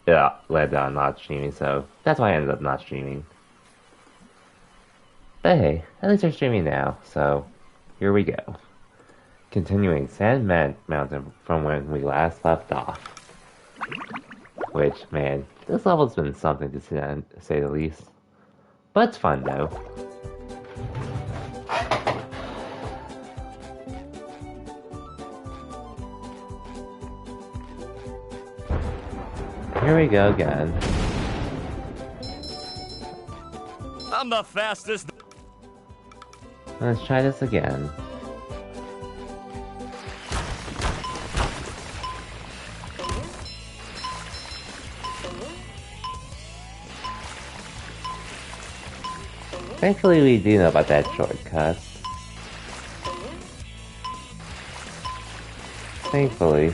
it led on not streaming, so that's why I ended up not streaming. But hey, at least we're streaming now, so here we go. Continuing Mountain from when we last left off. Which, man, this level's been something to say the least. But it's fun though. Here we go again. I'm the fastest. Let's try this again. Thankfully, we do know about that shortcut. Thankfully.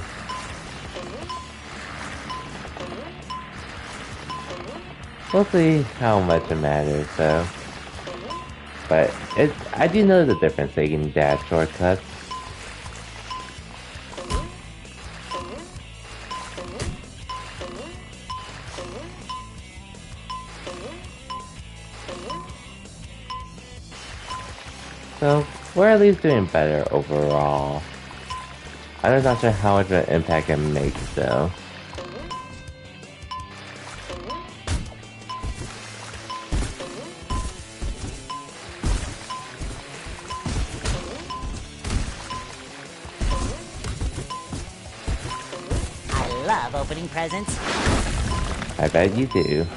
We'll see how much it matters, though. But I do know the difference taking dash shortcuts. So, we're at least doing better overall. I'm not sure how much of an impact it makes, though. I love opening presents. I bet you do.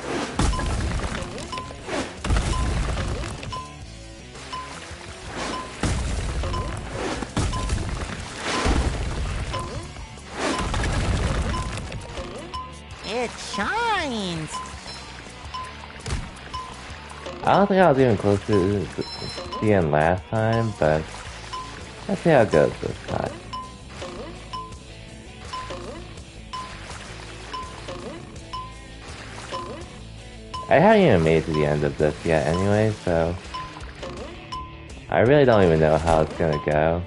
It shines. I don't think I was even close to the end last time, but let's see how it goes this time. I haven't even made it to the end of this yet anyway, so I really don't even know how it's gonna go.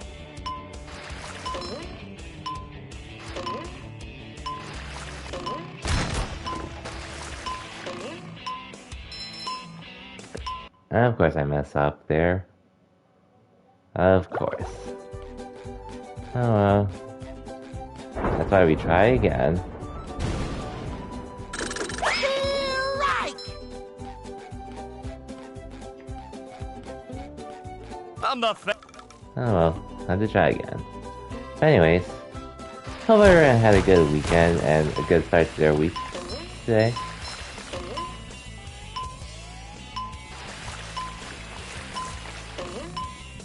And of course I mess up there. Of course. Oh well. That's why we try again. I'm the Oh well, time to try again. But anyways, hope everyone had a good weekend and a good start to their week today.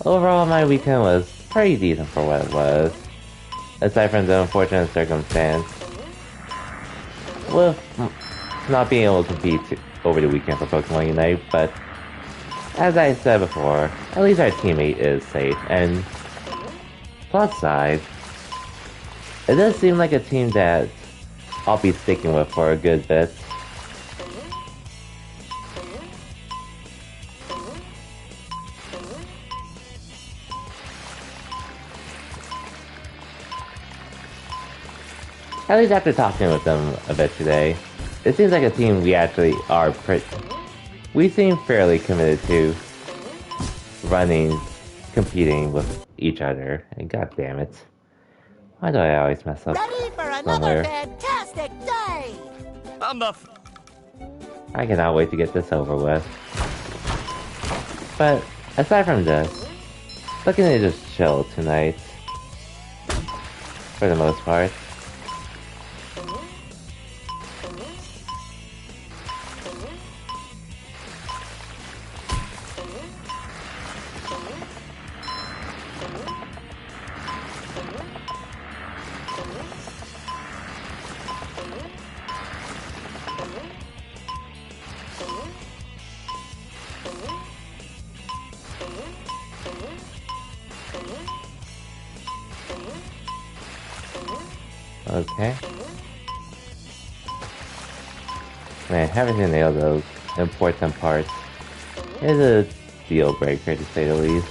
Overall, my weekend was pretty decent for what it was, aside from the unfortunate circumstance with not being able to compete over the weekend for Pokemon Unite, but as I said before, at least our teammate is safe, and plus side, it does seem like a team that I'll be sticking with for a good bit. At least after talking with them a bit today, it seems like a team we actually are we seem fairly committed to competing with each other. And god damn it. Why do I always mess up Ready for another somewhere? fantastic day. I'm the I cannot wait to get this over with. But aside from this, looking to just chill tonight. For the most part. Okay. Man, having to nail those important parts is a deal breaker to say the least.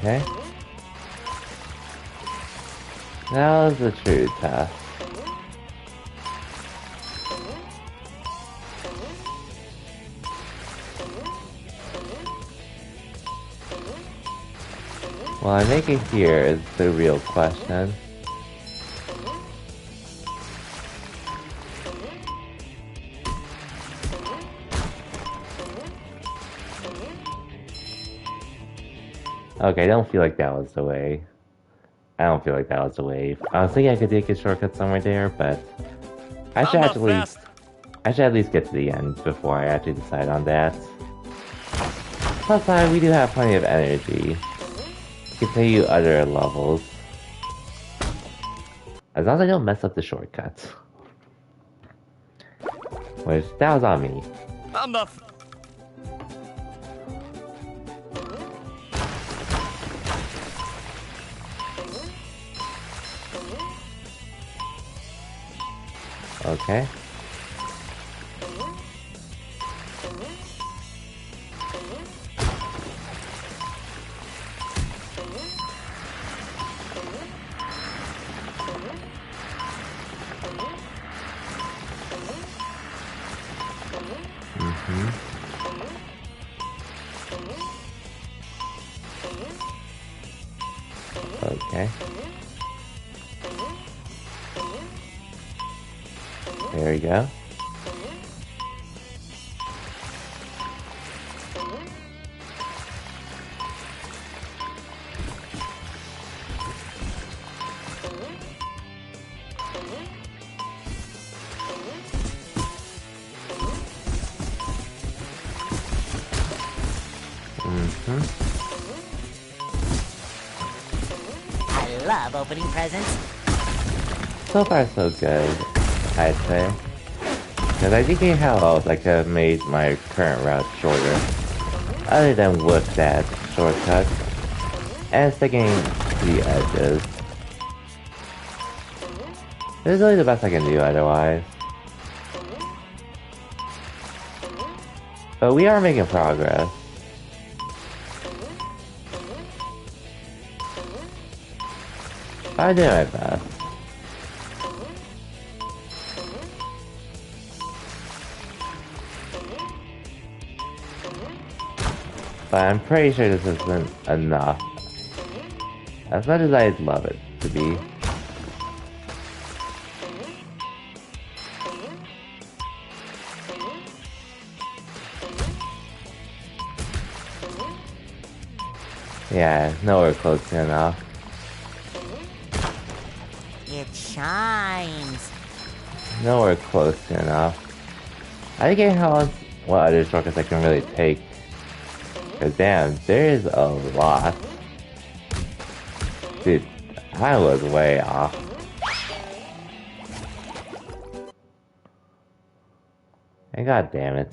Okay. That was the true test. What I'm making here is the real question. Okay, I don't feel like that was the way. I don't feel like that was the way. I was thinking I could take a shortcut somewhere there, but I should at least get to the end before I actually decide on that. Plus, we do have plenty of energy to continue other levels. As long as I don't mess up the shortcuts. Which, that was on me. I'm the Okay. Okay. There we go. I love opening presents. So far, so good, I'd say. Because I think how else I could have made my current route shorter, other than with that shortcut, and sticking to the edges. This is really the best I can do otherwise. But we are making progress. I'm doing my best. But I'm pretty sure this isn't enough. As much as I'd love it to be. Yeah, nowhere close to enough. It shines. Nowhere close to enough. I think how else, what other shortcuts I can really take. Cause damn, there is a lot. Dude, I was way off. And god damn it.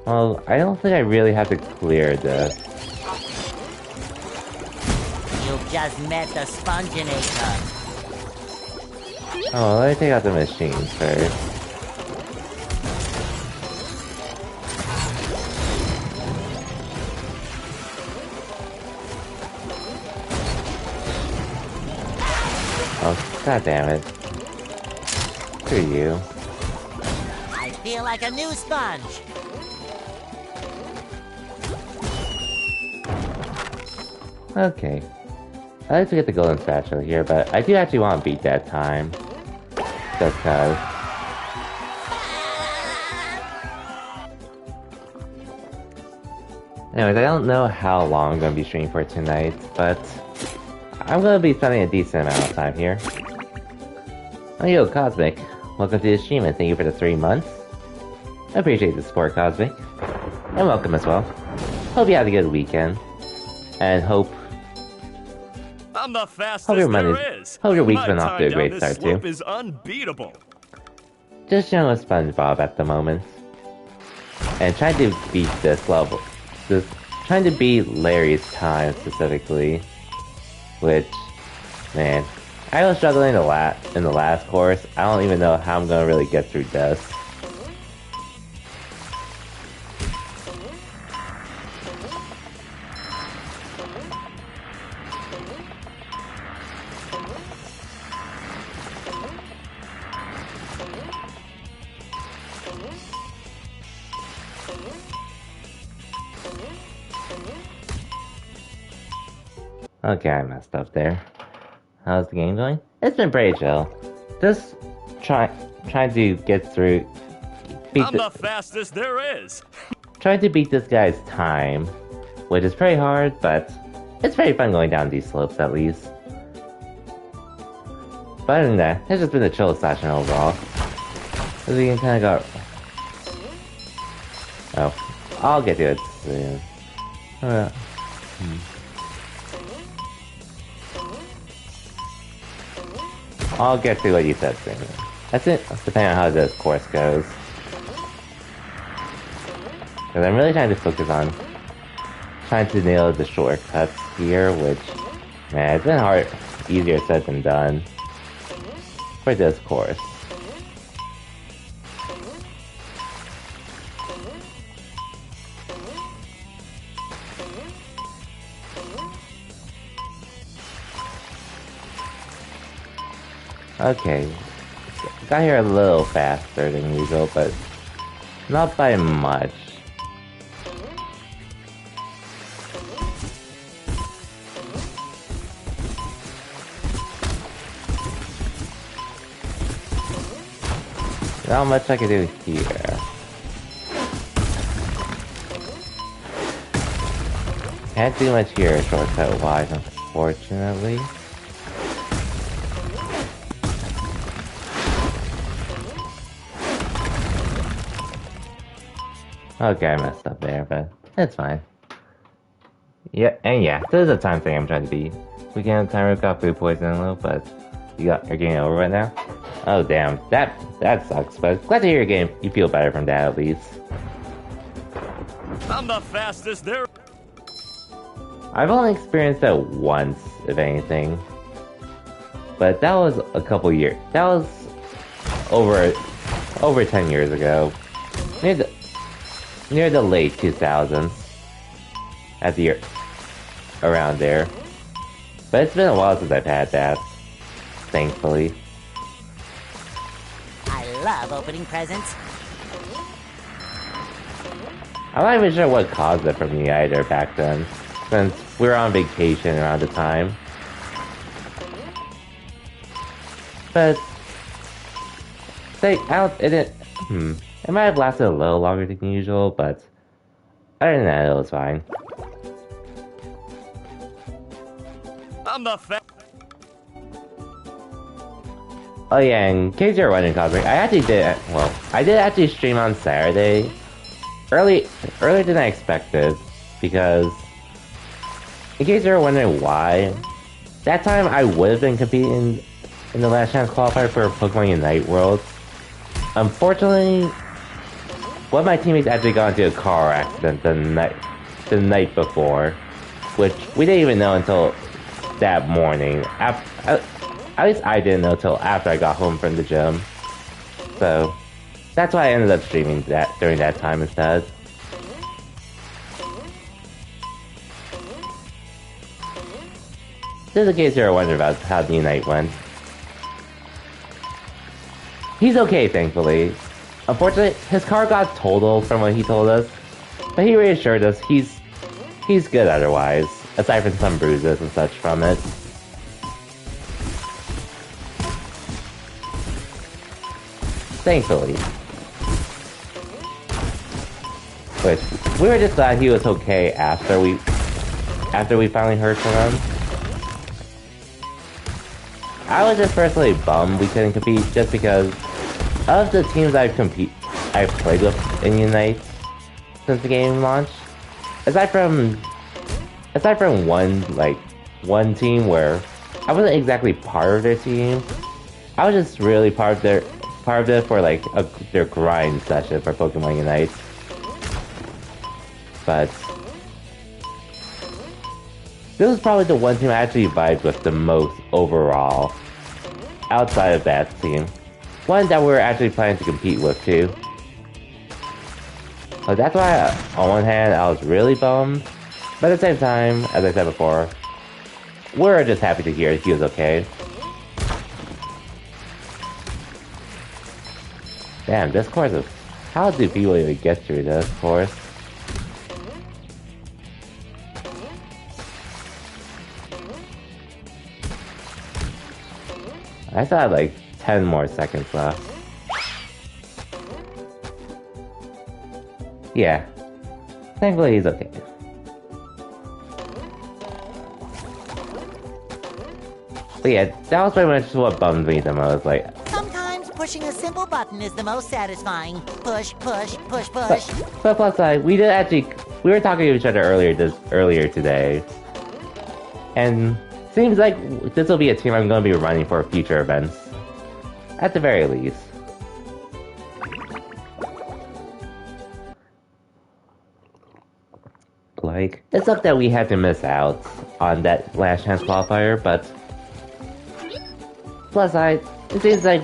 Well, I don't think I really have to clear this. You've just met the Spongebob. Oh, let me take out the machines first. Oh, god damn it. Screw you. I feel like a new sponge. Okay. I like to get the golden spatula here, but I do actually want to beat that time. Just cause. Anyways, I don't know how long I'm going to be streaming for tonight, but I'm going to be spending a decent amount of time here. Oh, yo, Cosmic. Welcome to the stream and thank you for the 3 months. I appreciate the support, Cosmic. And welcome as well. Hope you had a good weekend. And hope I'm the fastest your there is. hope your week's My been off to a time great down start this slope too. is unbeatable. Just chilling with Spongebob at the moment. And trying to beat this level. Trying to beat Larry's time specifically. Which, man, I was struggling in the last course. I don't even know how I'm gonna really get through this. Okay, I messed up there. How's the game going? It's been pretty chill. Just trying to get through. I'm the fastest there is. Trying to beat this guy's time, which is pretty hard, but it's pretty fun going down these slopes at least. But other than that, it's just been a chill session overall. As we can kind of go. Oh, I'll get to it soon. I'll get to what you said soon. That's it, depending on how this course goes. Because I'm really trying to focus on trying to nail the shortcuts here, which, man, it's been hard, easier said than done for this course. Okay, got here a little faster than usual, but not by much. Not much I can do here. Can't do much here shortcut-wise, unfortunately. Okay, I messed up there, but it's fine. Yeah, and yeah, this is a time thing I'm trying to beat. We can have time, we've got food poisoning a little, but you're getting over right now? Oh damn, that sucks, but glad to hear you feel better from that at least. I'm the fastest there. I've only experienced that once, if anything. But that was a couple years. That was over 10 years ago. Near the late 2000s. At the around there. But it's been a while since I've had that. Thankfully. I love opening presents. I'm not even sure what caused it for me either back then. Since we were on vacation around the time. But it might have lasted a little longer than usual, but other than that, it was fine. I'm the Oh yeah, in case you're wondering, Cosmic, I did actually stream on Saturday, earlier than I expected, because in case you're wondering why, that time I would have been competing in the last chance qualifier for Pokemon Unite Worlds. Unfortunately, one of my teammates actually got into a car accident the night before, which we didn't even know until that morning. At least I didn't know until after I got home from the gym. So that's why I ended up streaming that during that time instead. Just in case you're wondering about how the Unite went. He's okay, thankfully. Unfortunately, his car got totaled from what he told us, but he reassured us he's good otherwise, aside from some bruises and such from it. Thankfully. Which, we were just glad he was okay after we finally heard from him. I was just personally bummed we couldn't compete just because of the teams I've played with in Unite since the game launched. Aside from one team where I wasn't exactly part of their team, I was just really part of it for like their grind session for Pokemon Unite. But this was probably the one team I actually vibed with the most overall, outside of that team. One that we were actually planning to compete with too. So that's why, on one hand, I was really bummed, but at the same time, as I said before, we're just happy to hear he was okay. Damn, this course is... How do people even get through this course? I still have like 10 more seconds left. Yeah. Thankfully he's okay. But yeah, that was pretty much what bummed me the most. Like, Sometimes pushing a simple button is the most satisfying. Push, push, push, push. but plus side, we were talking to each other earlier today, and seems like this will be a team I'm going to be running for future events, at the very least. Like, it sucked that we had to miss out on that last chance qualifier, but plus side, it seems like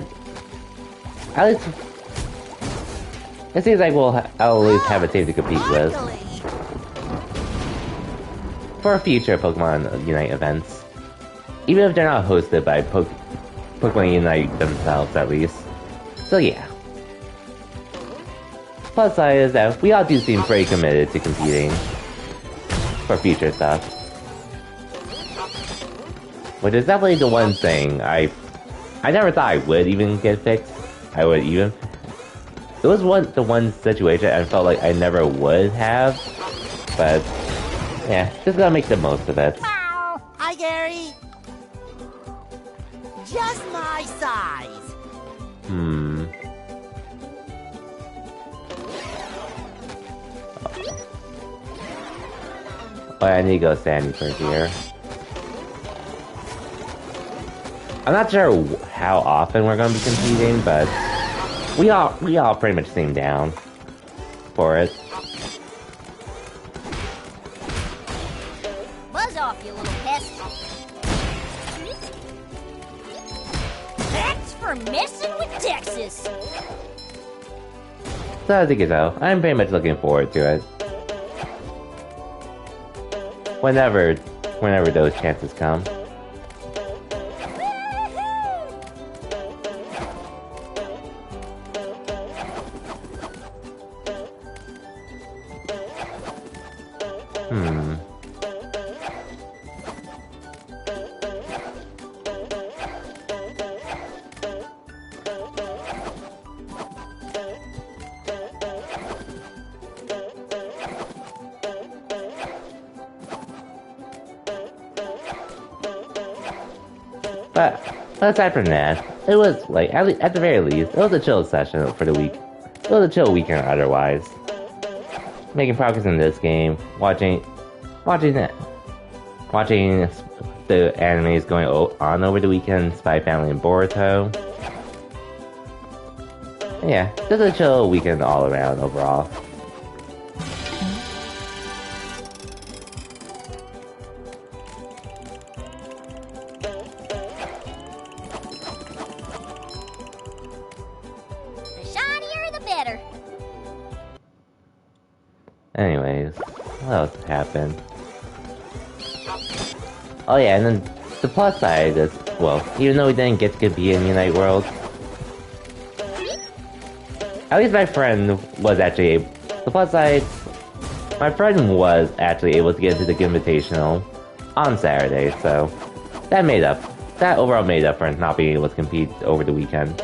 we'll at least have a team to compete with for future Pokemon Unite events, even if they're not hosted by Pokemon Unite themselves, at least. So yeah. Plus side is that we all do seem pretty committed to competing for future stuff, which is definitely the one thing I never thought I would even get fixed. It was the one situation I felt like I never would have, but yeah, just gotta make the most of it. Hi, Gary. Just my size. Oh, I need to go Sandy for here. I'm not sure how often we're gonna be competing, but we all pretty much seem down for it. Buzz off, you little pest. That's for messing with Texas. So as you can tell, I'm pretty much looking forward to it. Whenever those chances come. But aside from that, it was like at the very least, it was a chill session for the week. It was a chill weekend otherwise. Making progress in this game, watching the animes going on over the weekend, Spy Family and Boruto. Yeah, just a chill weekend all around overall. Anyways, what else happened? Oh yeah, and then the plus side is, well, even though we didn't get to compete in Unite World, at least my friend was actually the plus side. My friend was actually able to get into the Invitational on Saturday, so that overall made up for not being able to compete over the weekend.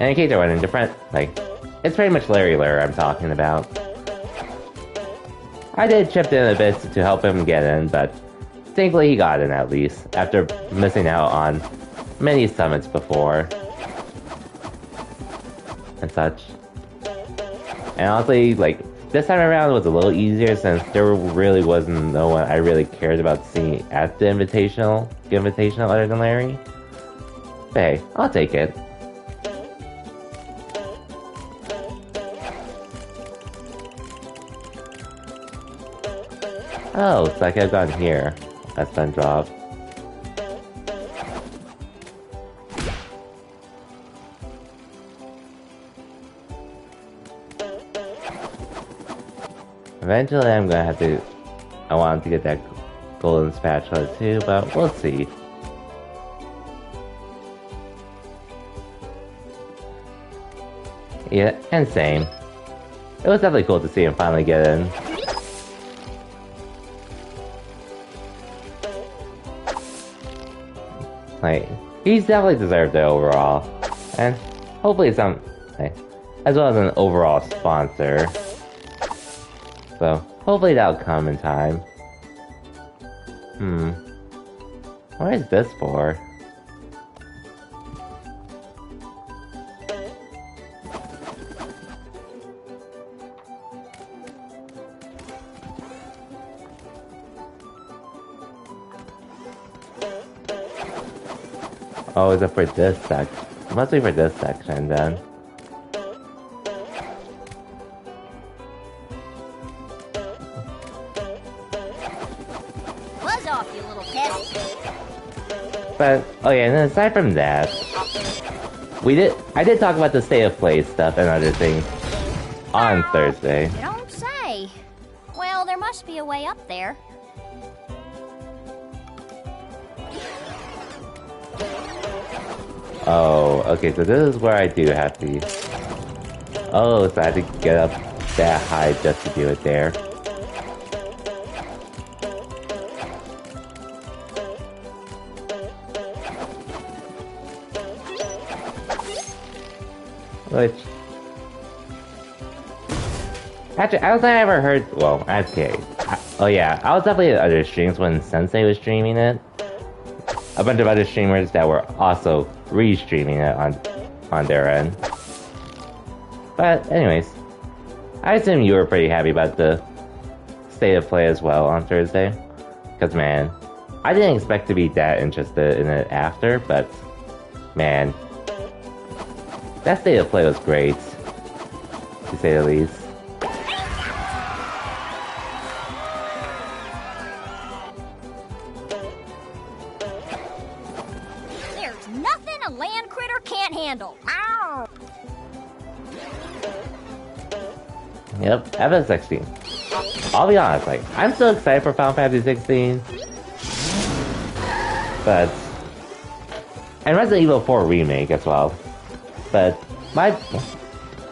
And in case you're wondering, it's pretty much Larry Lur I'm talking about. I did chip in a bit to help him get in, but thankfully he got in at least, after missing out on many summits before. And such. And honestly, this time around was a little easier since there really wasn't no one I really cared about seeing at the Invitational other than Larry. But hey, I'll take it. Oh, it's like I've gone here. That's done job. Eventually I'm gonna have to... I wanted to get that golden spatula too, but we'll see. Yeah, and same. It was definitely cool to see him finally get in. He's definitely deserved it overall. And hopefully some, as well as an overall sponsor. So, hopefully that'll come in time. What is this for? Oh, is it for this section? Must be for this section then. Buzz off, you little pest. But, oh yeah, and then aside from that, I did talk about the state of play stuff and other things on Thursday. You don't say. Well, there must be a way up there. Oh, okay, so this is where I do have to... Oh, so I have to get up that high just to do it there. Which... Actually, I don't think I ever heard... Well, okay. Oh yeah, I was definitely at other streams when Sensei was streaming it. A bunch of other streamers that were also re-streaming it on their end. But anyways, I assume you were pretty happy about the state of play as well on Thursday. Because man, I didn't expect to be that interested in it after, but man, that state of play was great, to say the least. There's nothing a land critter can't handle. Ow! Yep, FF16. I'll be honest, like, I'm still excited for Final Fantasy 16. But... And Resident Evil 4 Remake as well. But, and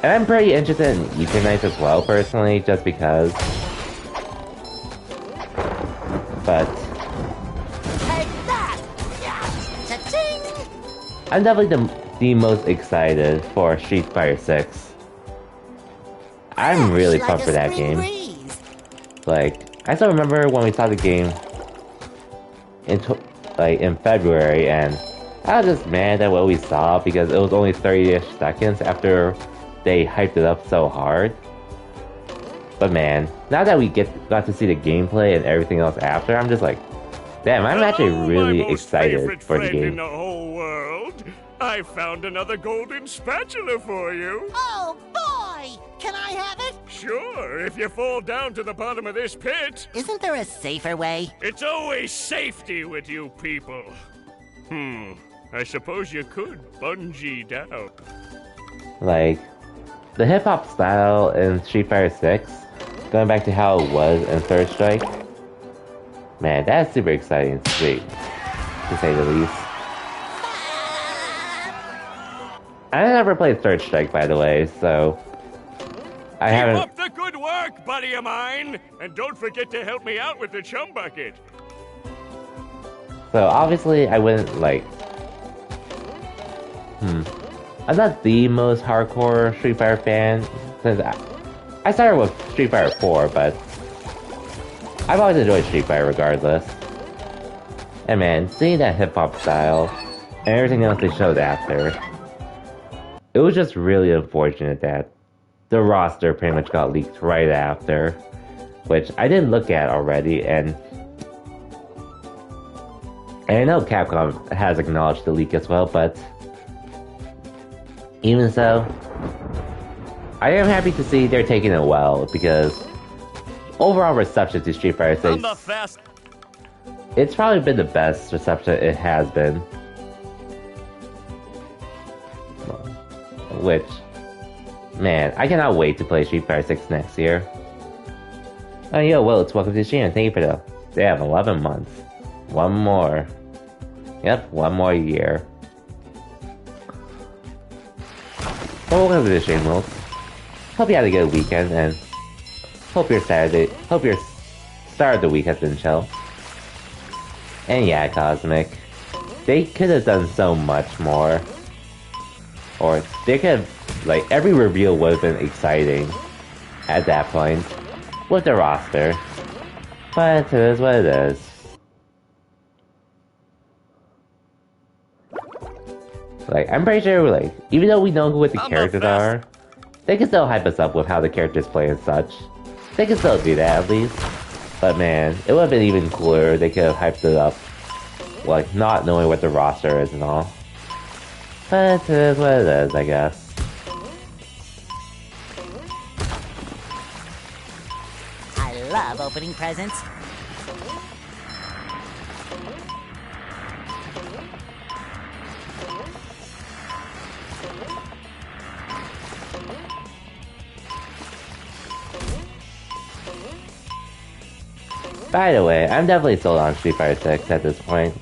I'm pretty interested in Eternights as well, personally, just because... But... Take that! Yeah! Cha-ching! I'm definitely the most excited for Street Fighter 6. I'm really Fresh pumped for like a that spring game. breeze. Like, I still remember when we saw the game in February, and I was just mad at what we saw because it was only 30-ish seconds after they hyped it up so hard. But man, now that we got to see the gameplay and everything else after, I'm just like, damn, I'm actually really excited for the in game. the whole world. I found another golden spatula for you. Oh boy! Can I have it? Sure, if you fall down to the bottom of this pit. Isn't there a safer way? It's always safety with you people. I suppose you could bungee down. Like, the hip-hop style in Street Fighter 6, going back to how it was in Third Strike, man, that's super exciting and sweet, to say the least. I never played Third Strike, by the way, so I haven't... Keep up the good work, buddy of mine! And don't forget to help me out with the chum bucket. So, obviously, I wouldn't, like... I'm not the most hardcore Street Fighter fan, since I started with Street Fighter 4, but I've always enjoyed Street Fighter regardless. And man, seeing that hip-hop style, and everything else they showed after, it was just really unfortunate that the roster pretty much got leaked right after, which I did look at already, and I know Capcom has acknowledged the leak as well, but even so, I am happy to see they're taking it well, because overall reception to Street Fighter 6, I'm the fast. it's probably been the best reception it has been. Which, man, I cannot wait to play Street Fighter 6 next year. Oh, yo, well, it's welcome to the stream, and thank you for the... Damn, 11 months. One more. Yep, one more year. Well, welcome to the stream, Will. Hope you had a good weekend, and hope your start of the week has been chill. And yeah, Cosmic. they could have done so much more. Or they could have, like, every reveal would have been exciting at that point with the roster. But it is what it is. Like, I'm pretty sure, like, even though we know what the characters are, they can still hype us up with how the characters play and such. They can still do that, at least. But man, it would have been even cooler if they could have hyped it up, like, not knowing what the roster is and all. But it is what it is, I guess. I love opening presents. By the way, I'm definitely sold on Street Fighter 6 at this point.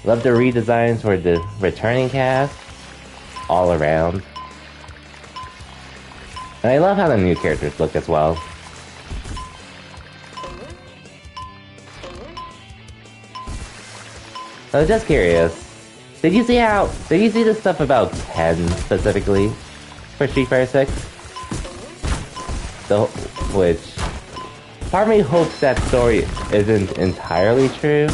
Love the redesigns for the returning cast, all around. And I love how the new characters look as well. I was just curious, did you see the stuff about Ken specifically for Street Fighter 6? Which, part of me hopes that story isn't entirely true,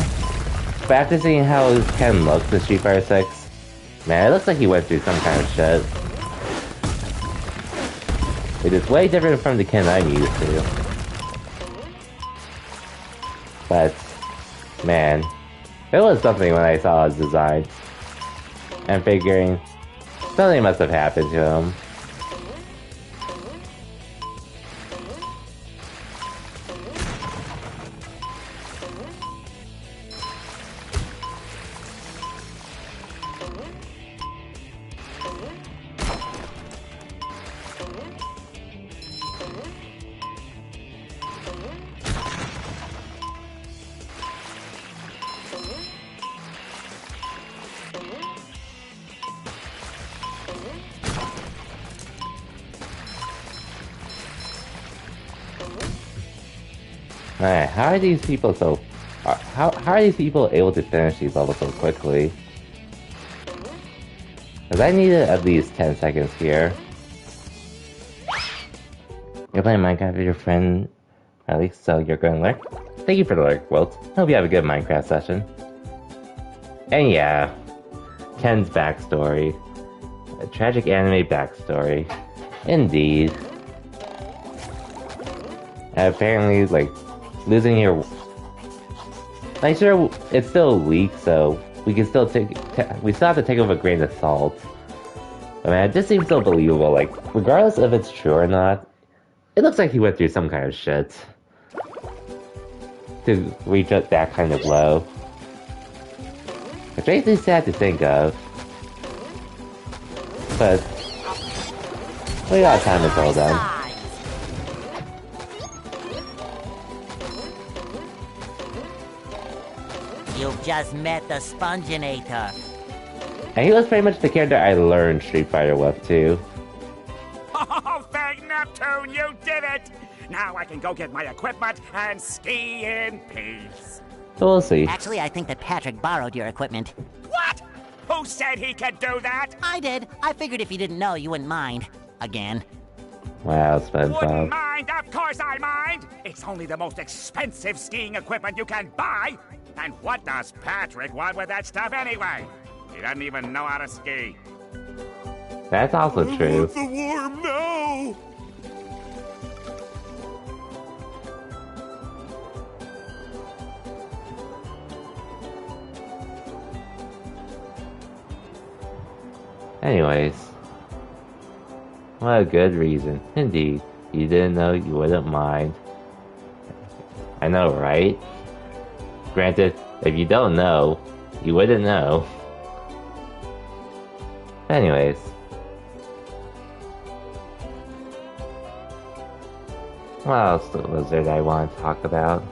but after seeing how Ken looks in Street Fighter 6, man, it looks like he went through some kind of shit. It is way different from the Ken I'm used to. But, man, it was something when I saw his design, and figuring something must have happened to him. Man, how are these people so... How are these people able to finish these levels so quickly? Because I needed at least 10 seconds here. You're playing Minecraft with your friend, at least, so you're going to learn? Thank you for the lurk, Wilt. Hope you have a good Minecraft session. And yeah, Ken's backstory. A tragic anime backstory. Indeed. And apparently, like, losing your... I'm sure it's still weak, so we can still we still have to take it with a grain of salt. But man, it just seems so believable, like, regardless if it's true or not, it looks like he went through some kind of shit to reach up that kind of low. It's really sad to think of. But we got time until then. You've just met the Sponginator. And he was pretty much the character I learned Street Fighter with, too. Oh, thank Neptune, you did it! Now I can go get my equipment and ski in peace. So we'll see. Actually, I think that Patrick borrowed your equipment. What? Who said he could do that? I did. I figured if you didn't know, you wouldn't mind. Again. Wow, Wouldn't Spongebob. mind, of course I mind! It's only the most expensive skiing equipment you can buy! And what does Patrick want with that stuff anyway? He doesn't even know how to ski. That's also true. The worm now! Anyways. What a good reason. Indeed. You didn't know, you wouldn't mind. I know, right? Granted, if you don't know, you wouldn't know. Anyways. What else was there that I want to talk about?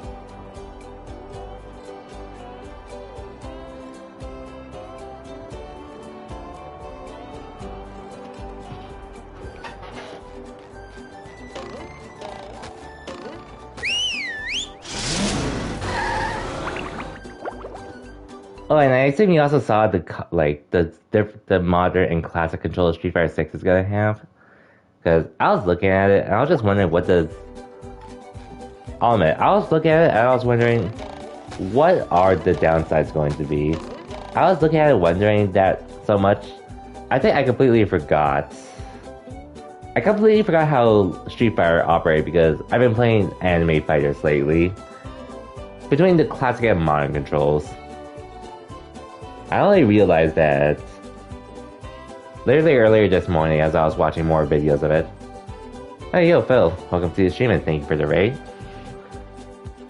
Oh, and I assume you also saw the modern and classic controller Street Fighter 6 is gonna have. Because I was looking at it and I was just wondering what does. I'll admit, I was looking at it and I was wondering what are the downsides going to be. I was looking at it wondering that so much. I think I completely forgot. I completely forgot how Street Fighter operated because I've been playing anime fighters lately. Between the classic and modern controls. I only realized that literally earlier this morning as I was watching more videos of it. Hey yo Phil, welcome to the stream and thank you for the raid.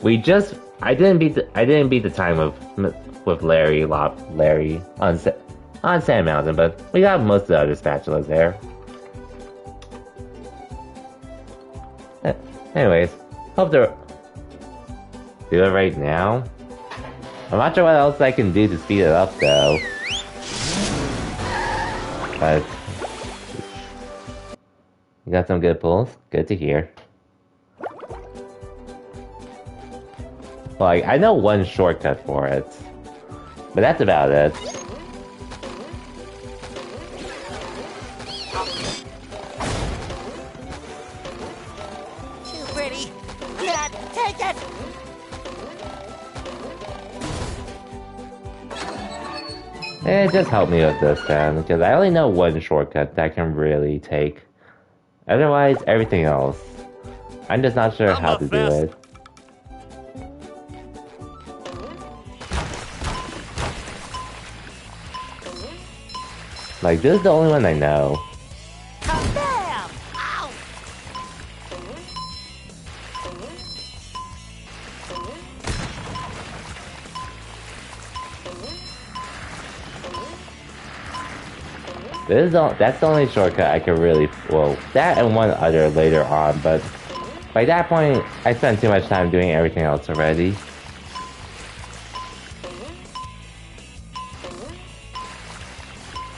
I didn't beat the time with Larry on Sand Mountain, but we got most of the other spatulas there. Anyways, hope to do it right now. I'm not sure what else I can do to speed it up though. But you got some good pulls? Good to hear. Like, I know one shortcut for it, but that's about it. Too pretty. Can't take it. Just help me with this then, because I only know one shortcut that I can really take. Otherwise, everything else, I'm just not sure how to do it. Like, this is the only one I know. Kabam! Ow! That's the only shortcut I can really, well, that and one other later on, but by that point, I spent too much time doing everything else already.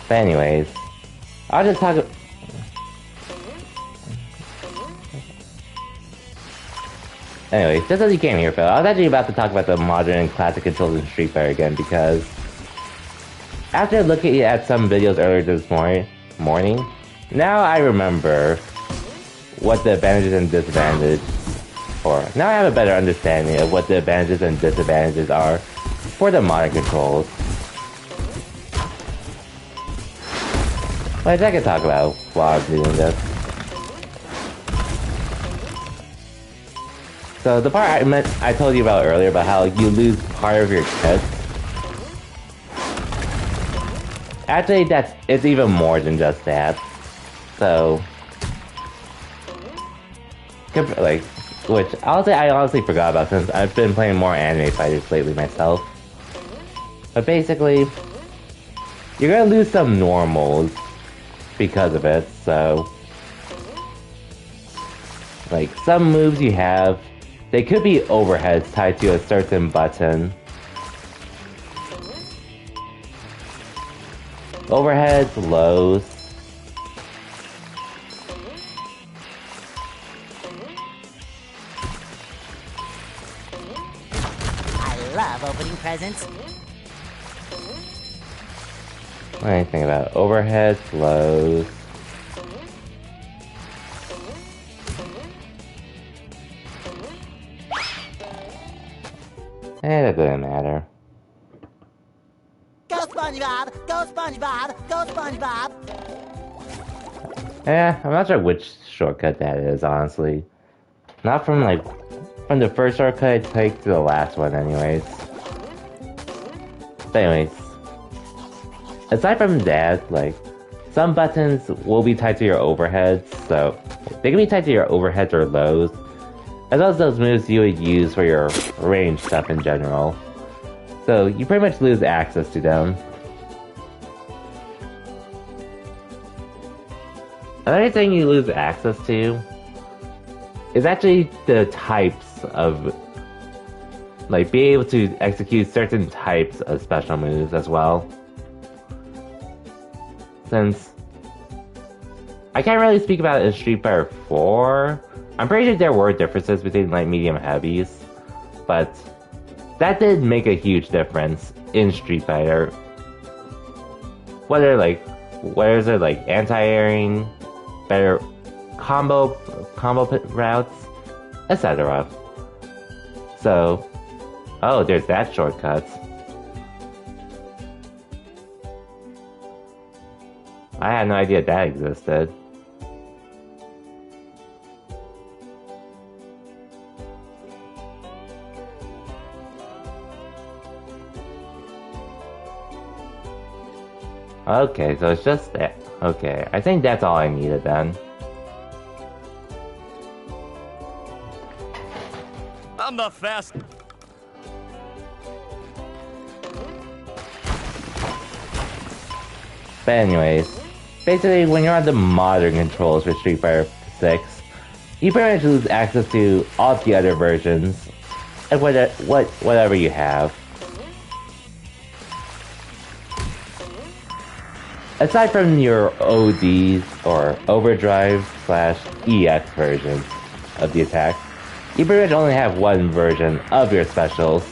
But anyways, I'll just talk. Anyways, just as you came here, Phil, I was actually about to talk about the modern and classic controls in Street Fighter again because after looking at some videos earlier this morning, now I remember what the advantages and disadvantages, or now I have a better understanding of what the advantages and disadvantages are for the modern controls. Which I can talk about while I'm doing this. So the part I told you about earlier about how you lose part of your kit. Actually, it's even more than just that. So, which I honestly forgot about since I've been playing more anime fighters lately myself. But basically, you're gonna lose some normals because of it, so like some moves you have, they could be overheads tied to a certain button. Overheads, lows. I love opening presents. What do you think about overheads, lows? That doesn't matter. Go SpongeBob! Go SpongeBob! Go SpongeBob! Yeah, I'm not sure which shortcut that is, honestly. Not from the first shortcut I take to the last one anyways. But anyways, aside from that, some buttons will be tied to your overheads, so they can be tied to your overheads or lows, as well as those moves you would use for your range stuff in general. So you pretty much lose access to them. Another thing you lose access to is actually the types of, being able to execute certain types of special moves as well. Since I can't really speak about it in Street Fighter 4, I'm pretty sure there were differences between medium heavies, but that did make a huge difference in Street Fighter. Whether is it like anti-airing, better combo routes, etc. So, oh, there's that shortcut. I had no idea that existed. Okay, so it's just that. Okay, I think that's all I needed then. I'm the fast. But anyways, basically when you're on the modern controls for Street Fighter 6, you pretty much lose access to all the other versions and whatever you have. Aside from your ODs or Overdrive / EX versions of the attack, you pretty much only have one version of your specials.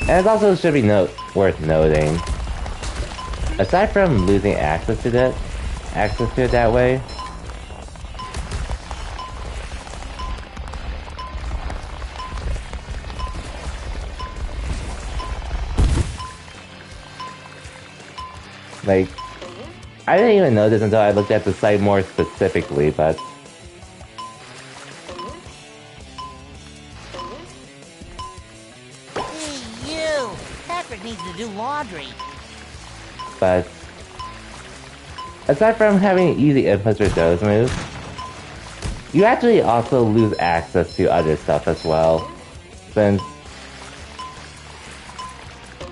And it also should be worth noting, aside from losing access to it that way, like, I didn't even know this until I looked at the site more specifically, but Hey, you! Patrick needs to do laundry. But aside from having easy inputs for those moves, you actually also lose access to other stuff as well, since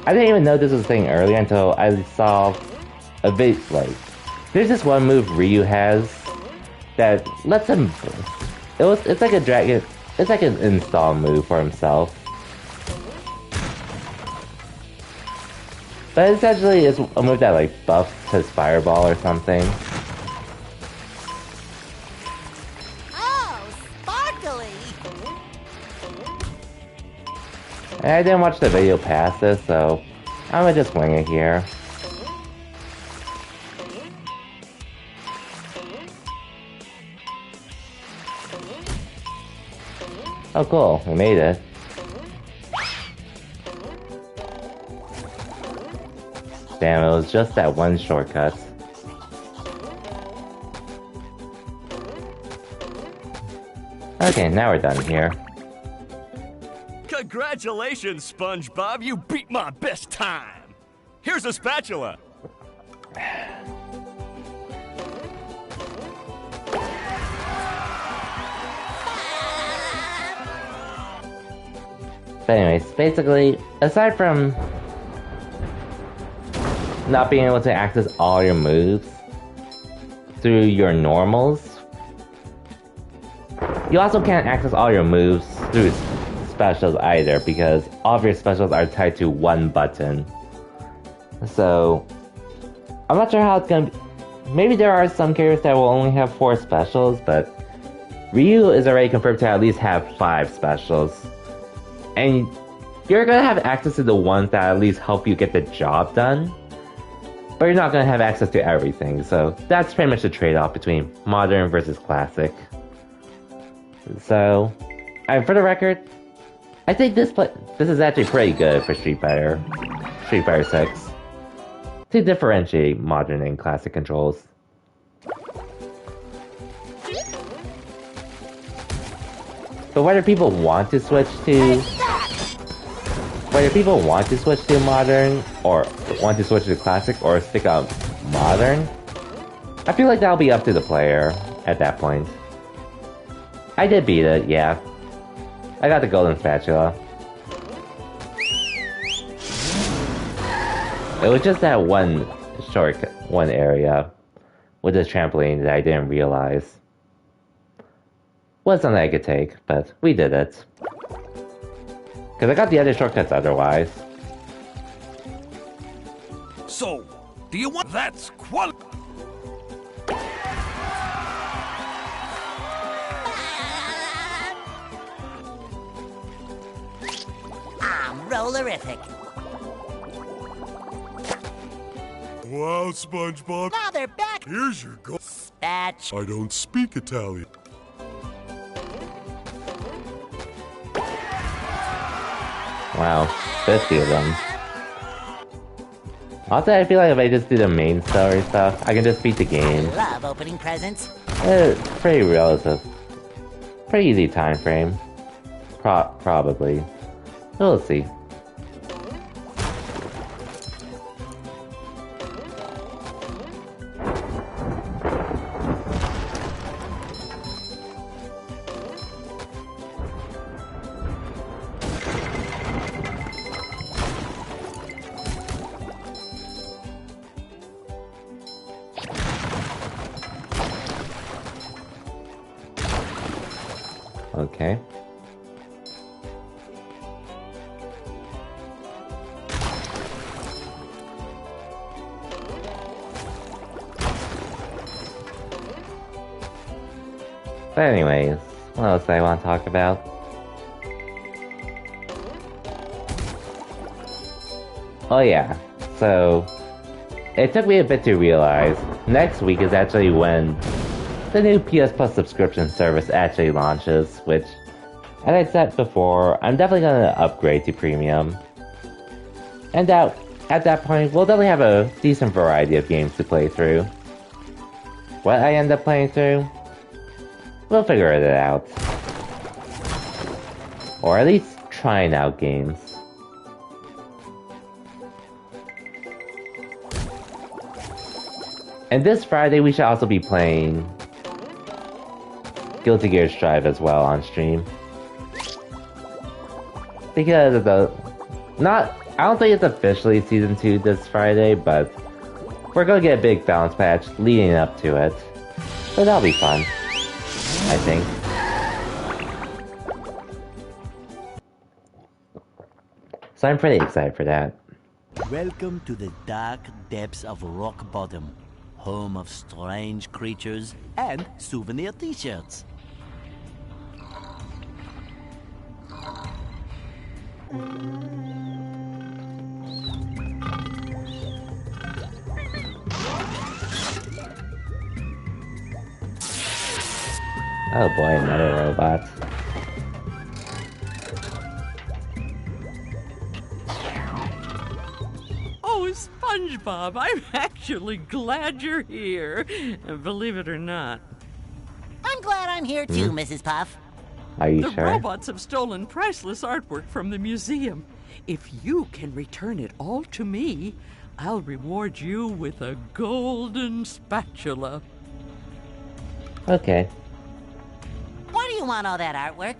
I didn't even know this was a thing earlier until I saw a bit there's this one move Ryu has that lets him. It's like a dragon. It's like an install move for himself. But essentially, it's a move that like buffs his fireball or something. Oh, sparkly! And I didn't watch the video past this, so I'm gonna just wing it here. Oh cool, we made it. Damn, it was just that one shortcut. Okay, now we're done here. Congratulations, Spongebob. You beat my best time. Here's a spatula. But anyways, basically, aside from not being able to access all your moves through your normals, you also can't access all your moves through specials either, because all of your specials are tied to one button. So, I'm not sure how it's gonna be. Maybe there are some characters that will only have 4 specials, but Ryu is already confirmed to at least have 5 specials. And you're gonna have access to the ones that at least help you get the job done, but you're not gonna have access to everything, so that's pretty much the trade-off between modern versus classic. So, and for the record, I think this is actually pretty good for Street Fighter 6, to differentiate modern and classic controls. But whether people want to switch to modern, or want to switch to classic, or stick on modern, I feel like that'll be up to the player at that point. I did beat it, yeah. I got the golden spatula. It was just that one area with the trampoline that I didn't realize. Was something I could take, but we did it. Because I got the other shortcuts otherwise. So, do you want that's quality? Solarific. Wow, Spongebob. Now they're back. Here's your go. Spatch. I don't speak Italian. Wow, 50 of them. Also, I feel like if I just do the main story stuff, I can just beat the game. Love opening presents. Pretty relative. Pretty easy time frame. Probably. We'll see. Okay. But anyways, what else do I want to talk about? Oh yeah, so it took me a bit to realize next week is actually when the new PS Plus subscription service actually launches, which, as I said before, I'm definitely going to upgrade to premium. And at that point, we'll definitely have a decent variety of games to play through. What I end up playing through? We'll figure it out. Or at least trying out games. And this Friday, we should also be playing Guilty Gear Strive as well on stream. Because of the... I don't think it's officially Season 2 this Friday, but we're gonna get a big balance patch leading up to it. So that'll be fun, I think. So I'm pretty excited for that. Welcome to the dark depths of Rock Bottom, home of strange creatures and souvenir t-shirts. Oh boy, another robot. Oh, Spongebob, I'm actually glad you're here. Believe it or not. I'm glad I'm here too, Mrs. Puff. Are you The sure? robots have stolen priceless artwork from the museum. If you can return it all to me, I'll reward you with a golden spatula. Okay. Why do you want all that artwork?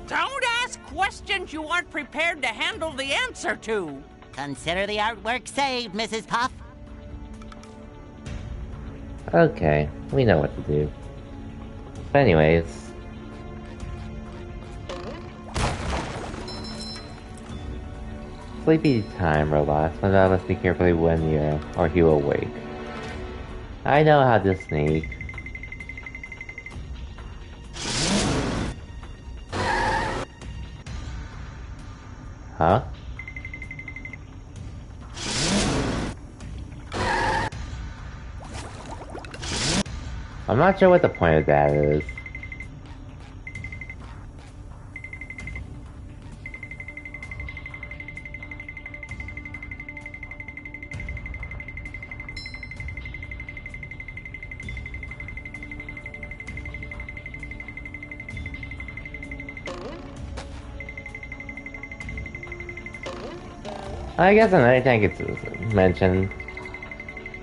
Don't ask questions you aren't prepared to handle the answer to. Consider the artwork saved, Mrs. Puff. Okay, we know what to do. But anyways... Sleepy time, robots. One of us be carefully when near, or he will wake. I know how to sneak. Huh? I'm not sure what the point of that is. I guess another thing I could mention.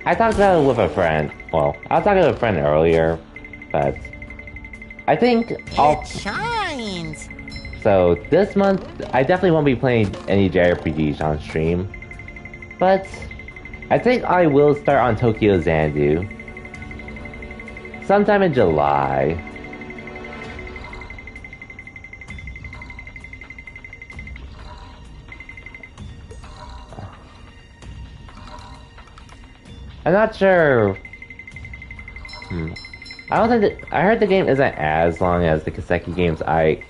I talked about it with a friend. Well, I was talking to a friend earlier, but I think It shines. So this month, I definitely won't be playing any JRPGs on stream, but I think I will start on Tokyo Xanadu sometime in July. I'm not sure. I don't think I heard the game isn't as long as the Kaseki games I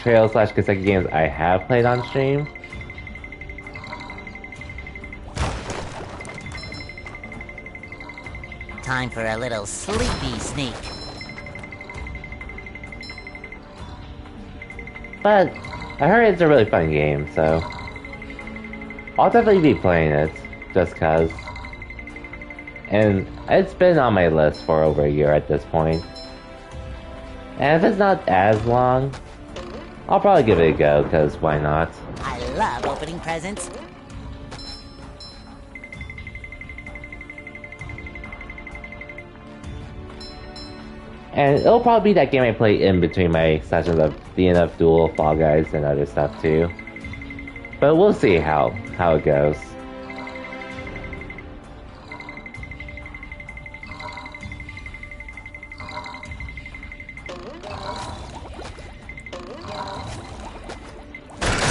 trail/Kaseki games I have played on stream. Time for a little sleepy sneak. But I heard it's a really fun game, so I'll definitely be playing it, just cause. And it's been on my list for over a year at this point. And if it's not as long, I'll probably give it a go, cause why not? I love opening presents. And it'll probably be that game I play in between my sessions of DNF Duel, Fall Guys, and other stuff too. But we'll see how it goes.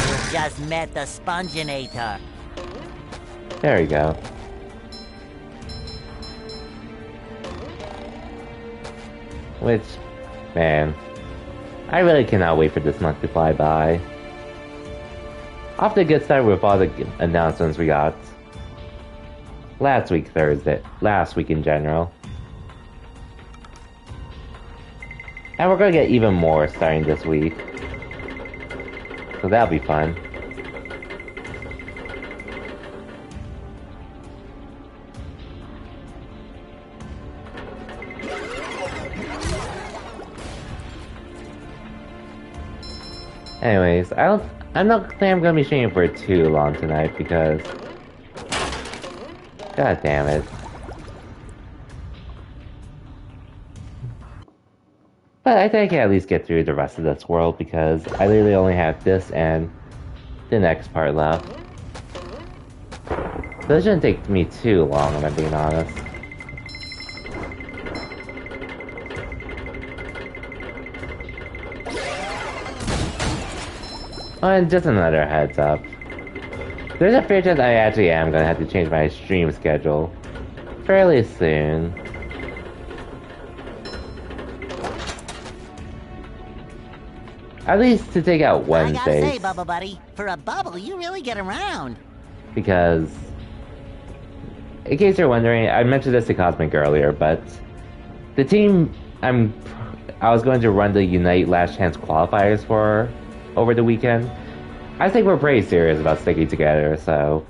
You just met the Sponginator. There we go. Which, man, I really cannot wait for this month to fly by. Off to a good start with all the announcements we got last week in general. And we're gonna get even more starting this week. So that'll be fun. Anyways, I'm not think I'm gonna be streaming for too long tonight because, god damn it. But I think I can at least get through the rest of this world because I literally only have this and the next part left. So it shouldn't take me too long, if I'm being honest. Oh, and just another heads up. There's a fair chance I actually am gonna have to change my stream schedule fairly soon. At least to take out Wednesdays. I gotta say, Bubble Buddy, for a bubble, you really get around. Because, in case you're wondering, I mentioned this to Cosmic earlier, but the team I was going to run the Unite Last Chance qualifiers for over the weekend, I think we're pretty serious about sticking together, so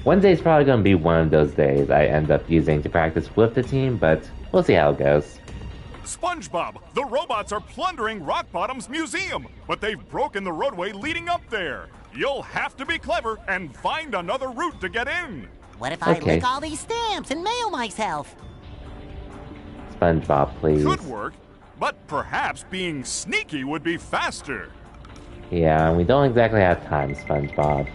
Wednesday's probably going to be one of those days I end up using to practice with the team, but we'll see how it goes. Spongebob, the robots are plundering Rock Bottom's museum, but they've broken the roadway leading up there. You'll have to be clever and find another route to get in. What if I lick all these stamps and mail myself? Spongebob, please. Could work, but perhaps being sneaky would be faster. Yeah, we don't exactly have time, SpongeBob.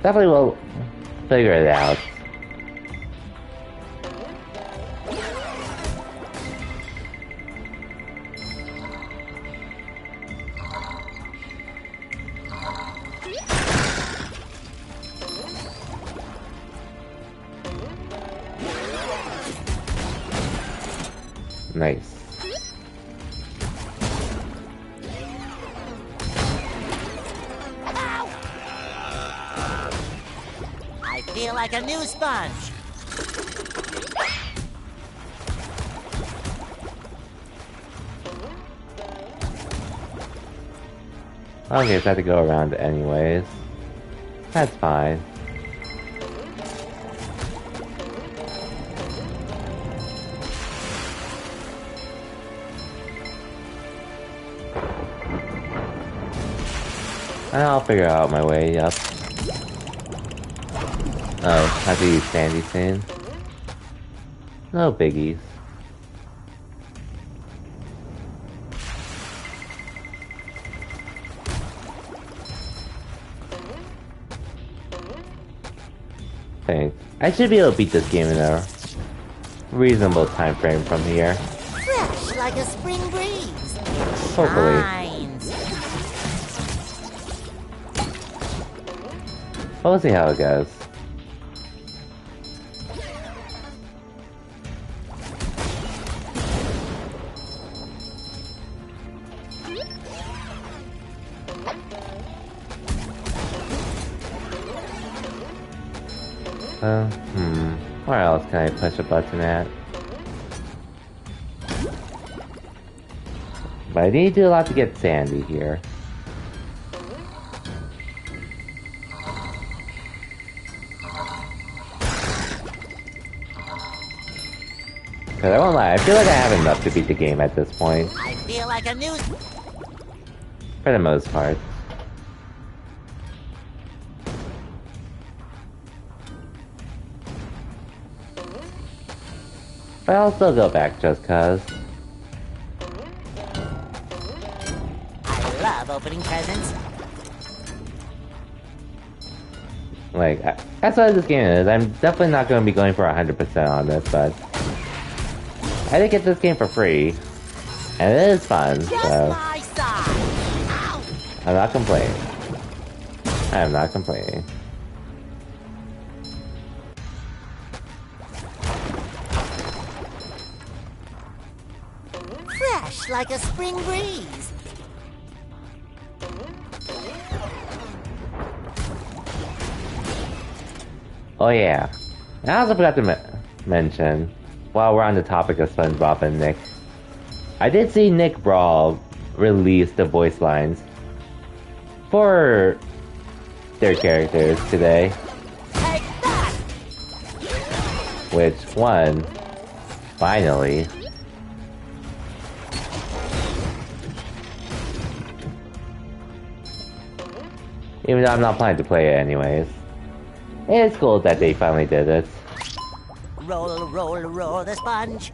Definitely will figure it out. Nice. I feel like a new sponge. I guess I have to go around anyways. That's fine. I'll figure out my way up. Oh, I have to use Sandy soon. No biggies. I should be able to beat this game in a reasonable time frame from here. Fresh like a spring breeze. Hopefully. Shines. We'll see how it goes. Where else can I push a button at? But I need to do a lot to get Sandy here. Cause I won't lie, I feel like I have enough to beat the game at this point. I feel like a news. For the most part. But I'll still go back just cause. I love opening presents. Like, that's what this game is. I'm definitely not going to be going for 100% on this, but I did get this game for free, and it is fun, Just so my side. Ow. I'm not complaining. I am not complaining. Fresh like a spring breeze. Oh yeah, and I also forgot to mention, while we're on the topic of SpongeBob and Nick, I did see Nick Brawl release the voice lines for their characters today. Take that. Which one, finally. Even though I'm not planning to play it anyways. It's cool that they finally did it. Roll, roll, roll the sponge.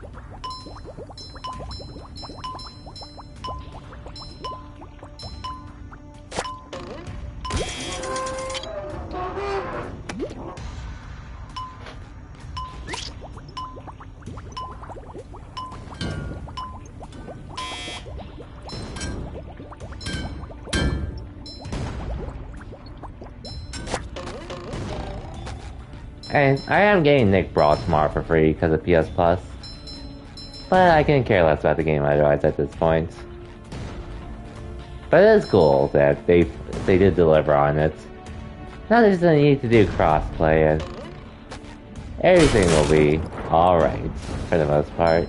And I am getting Nick Brawl tomorrow for free because of PS Plus. But I can care less about the game otherwise at this point. But it is cool that they did deliver on it. Now there's a need to do crossplay and everything will be alright for the most part.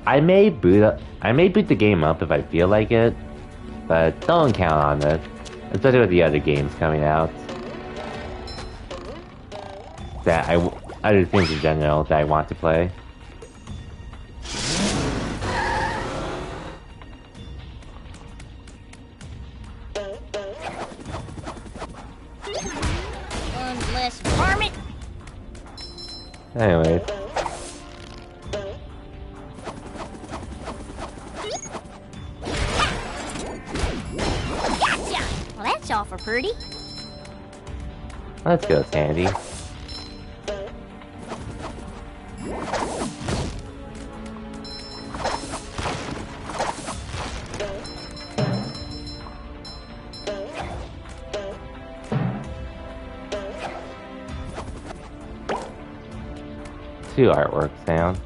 I may boot the game up if I feel like it, but don't count on it. Especially with the other games coming out. Other things in general that I want to play. One less varmint. Anyways. Well, that's awful pretty. Let's go, Sandy. Two artworks down.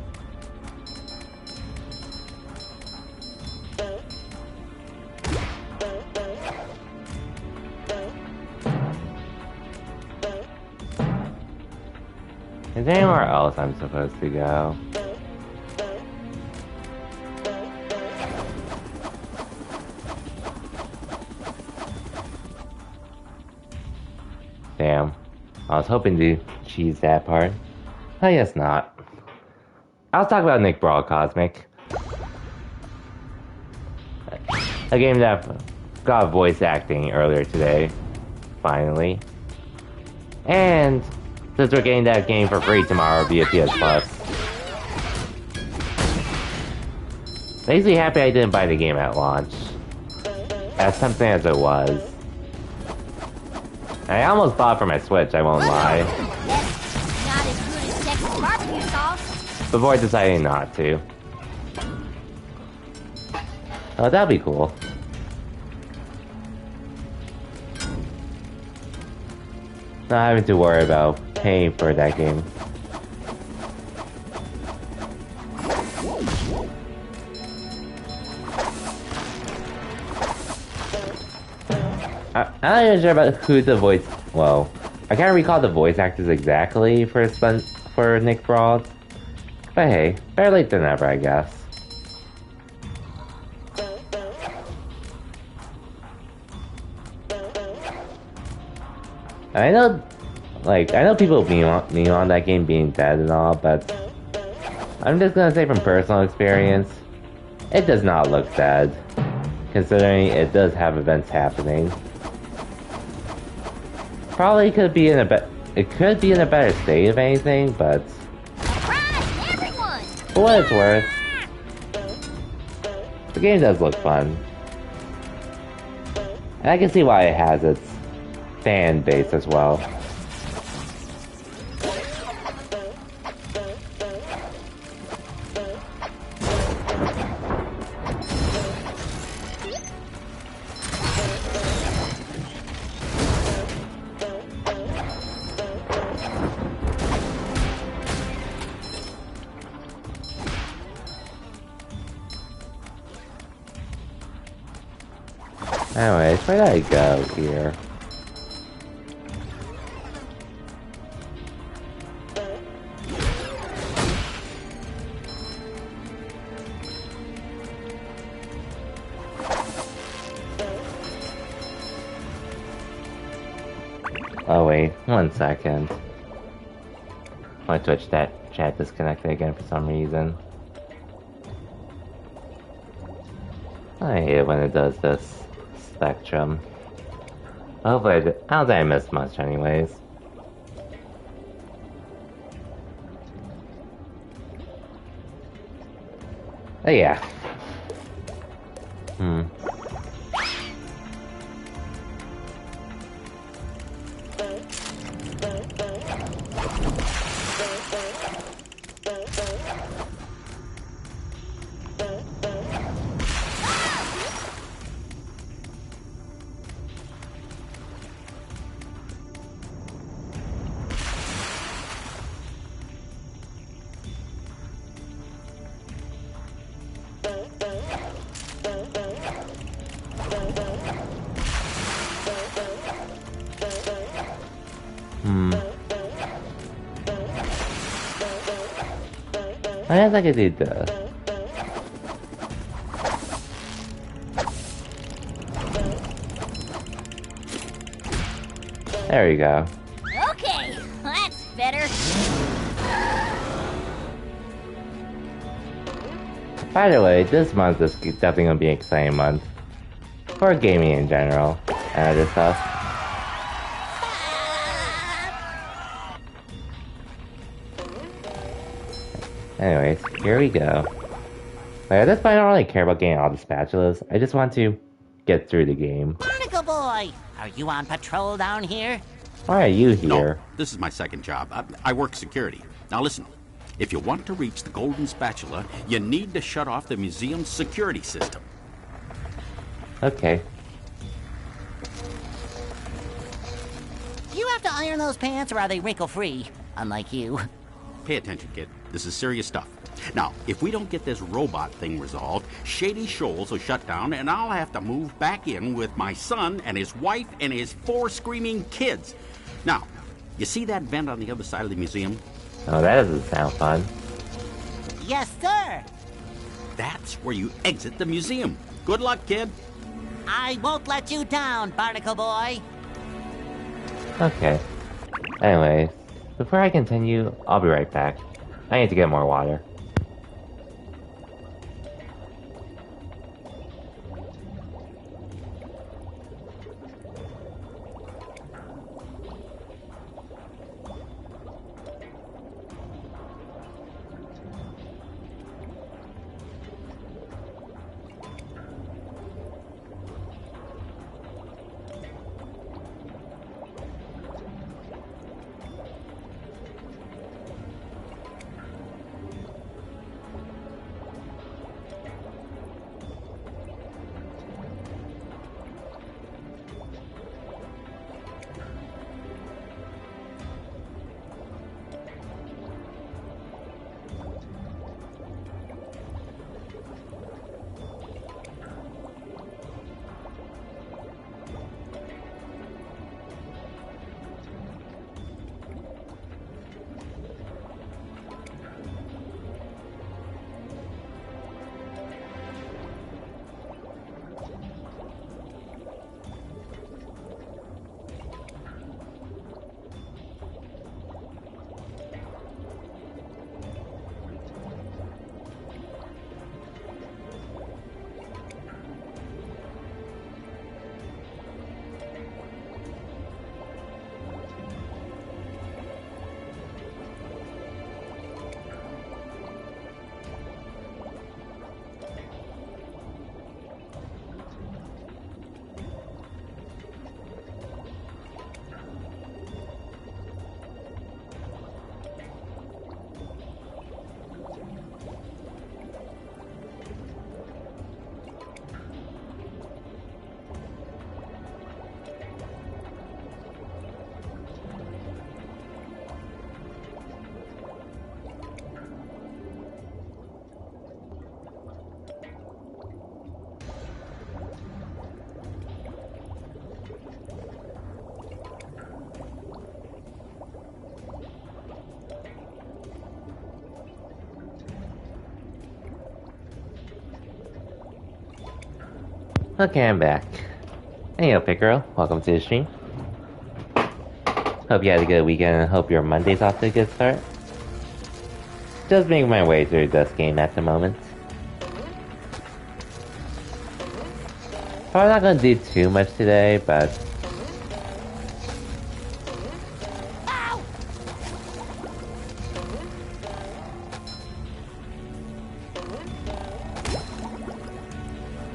Is there anywhere else I'm supposed to go? Damn. I was hoping to cheese that part. I guess not. I'll talk about Nick Brawl Cosmic. A game that got voice acting earlier today. Finally. And since we're getting that game for free tomorrow via PS Plus. Basically happy I didn't buy the game at launch. As tempting as it was. I almost bought it for my Switch, I won't lie. That's not as good as Texas barbecue sauce. Before deciding not to. Oh, that'd be cool. Not having to worry about paying for that game. I'm not even sure about who the voice. Well, I can't recall the voice actors exactly for Nick Frost. But hey, better late than never, I guess. I know people mean on that game being dead and all, but I'm just gonna say from personal experience, it does not look dead, considering it does have events happening. Probably could be in a better state if anything, but for what it's worth, the game does look fun. And I can see why it has its fan base as well. Anyways, where did I go here? Oh wait, 1 second. My Twitch chat disconnected again for some reason. I hate it when it does this. Spectrum. Hopefully, I don't think I missed much anyways. Oh yeah. I guess I could do this. There we go. Okay, that's better. By the way, this month is definitely gonna be an exciting month. For gaming in general, and other stuff. Anyways, here we go. Like, at this point, I don't really care about getting all the spatulas. I just want to get through the game. Barnacle Boy! Are you on patrol down here? Why are you here? No, this is my second job. I work security. Now listen, if you want to reach the golden spatula, you need to shut off the museum's security system. Okay. Do you have to iron those pants or are they wrinkle-free? Unlike you. Pay attention, kid. This is serious stuff. Now, if we don't get this robot thing resolved, Shady Shoals will shut down and I'll have to move back in with my son and his wife and his 4 screaming kids. Now, you see that vent on the other side of the museum? Oh, that doesn't sound fun. Yes, sir! That's where you exit the museum. Good luck, kid. I won't let you down, Barnacle Boy. Okay. Anyways, before I continue, I'll be right back. I need to get more water. Okay, I'm back. Hey, yo, Pickerel. Welcome to the stream. Hope you had a good weekend and hope your Monday's off to a good start. Just making my way through this game at the moment. Probably not gonna do too much today, but...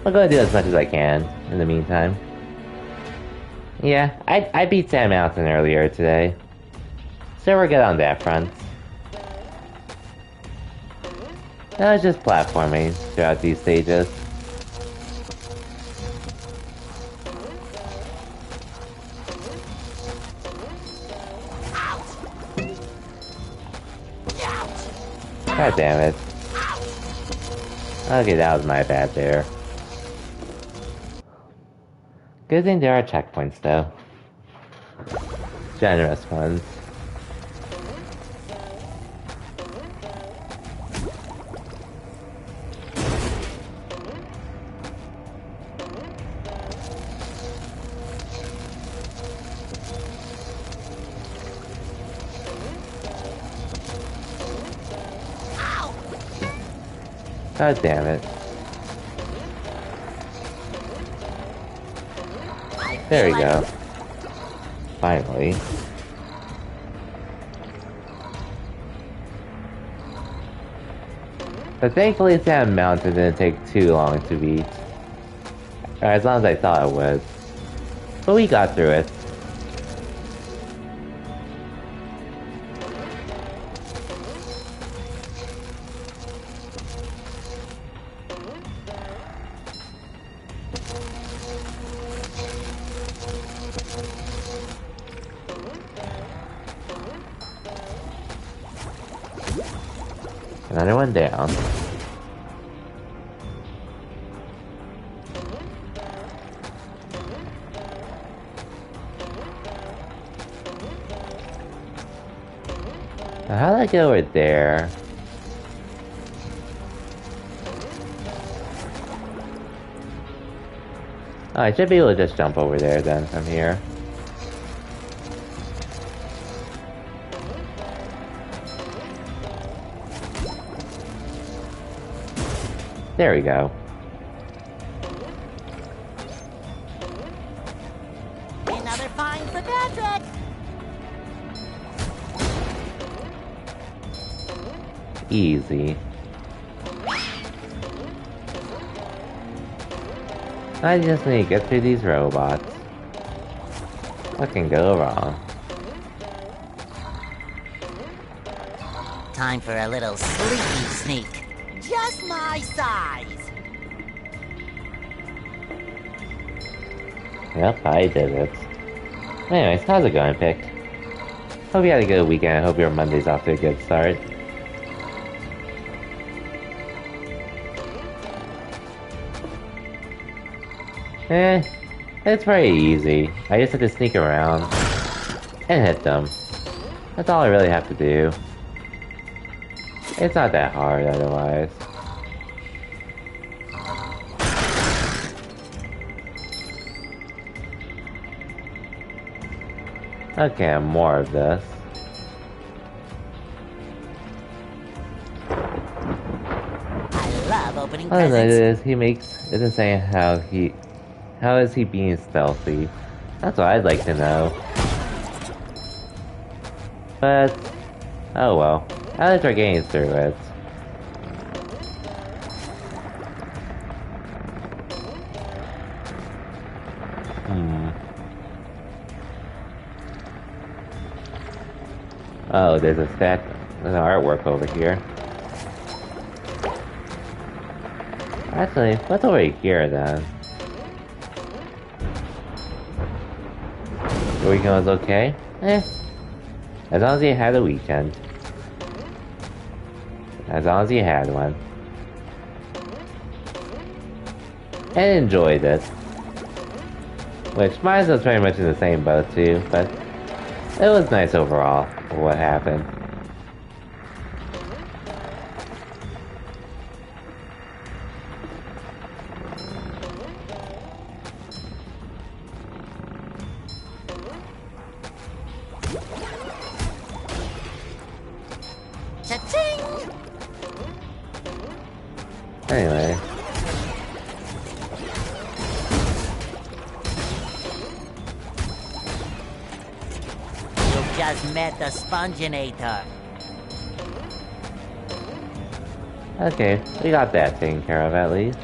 I'm gonna do as much as I can in the meantime. Yeah, I beat Sam Mountain earlier today. So we're good on that front. That was just platforming throughout these stages. God damn it. Okay, that was my bad there. Good thing there are checkpoints, though. Generous ones. God damn it. There we go. Finally. But thankfully Sam Mountain didn't take too long to beat. Or as long as I thought it would. But we got through it. Another one down. Now, how did I get over there? Oh, I should be able to just jump over there then from here. There we go. Another find for Patrick! Easy. I just need to get through these robots. What can go wrong? Time for a little sleepy sneak. Just my size! Yep, I did it. Anyways, how's it going, Pick? Hope you had a good weekend. I hope your Monday's off to a good start. It's very easy. I just have to sneak around and hit them. That's all I really have to do. It's not that hard otherwise. Okay, more of this. I love opening I don't know, presents. isn't saying how is he being stealthy? That's what I'd like to know. But, oh well. At least we're getting through it. Oh, there's an artwork over here. Actually, what's over here then? The weekend was okay? As long as you had a weekend. As long as you had one. And enjoyed it. Which, mine was pretty much in the same boat too, but it was nice overall for what happened. Anyway. You just met the Sponginator. Okay, we got that taken care of at least.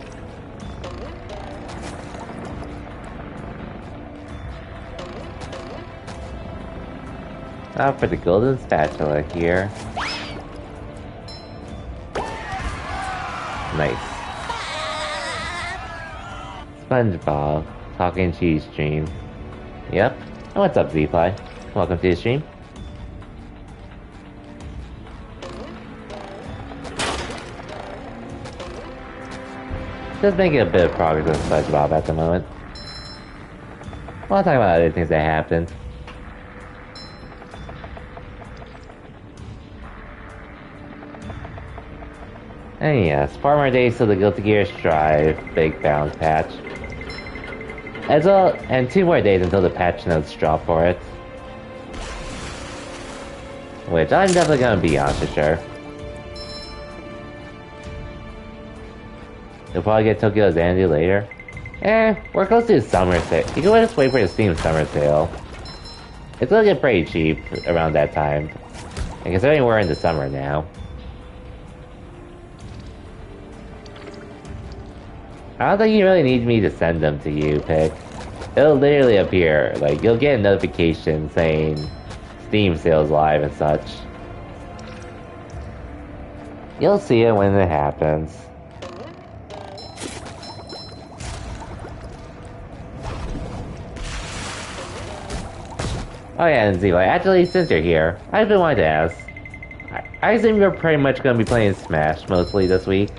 Now for the golden spatula here. Nice. Spongebob, talking cheese stream. Yep. What's up, Z-Fly? Welcome to the stream. Just making a bit of progress with Spongebob at the moment. We'll talk about other things that happened. And yes, 4 more days till the Guilty Gear Strive big balance patch. As well, and 2 more days until the patch notes drop for it. Which I'm definitely gonna be on for sure. You'll probably get Tokyo Xanadu later. We're close to the summer sale. You can just wait for the Steam summer sale. It's gonna get pretty cheap around that time. And considering we're in the summer now. I don't think you really need me to send them to you, Pick. It'll literally appear. Like, you'll get a notification saying Steam sales live and such. You'll see it when it happens. Oh yeah, and Z, actually, since you're here, I've been wanting to ask. I assume you're pretty much going to be playing Smash mostly this week,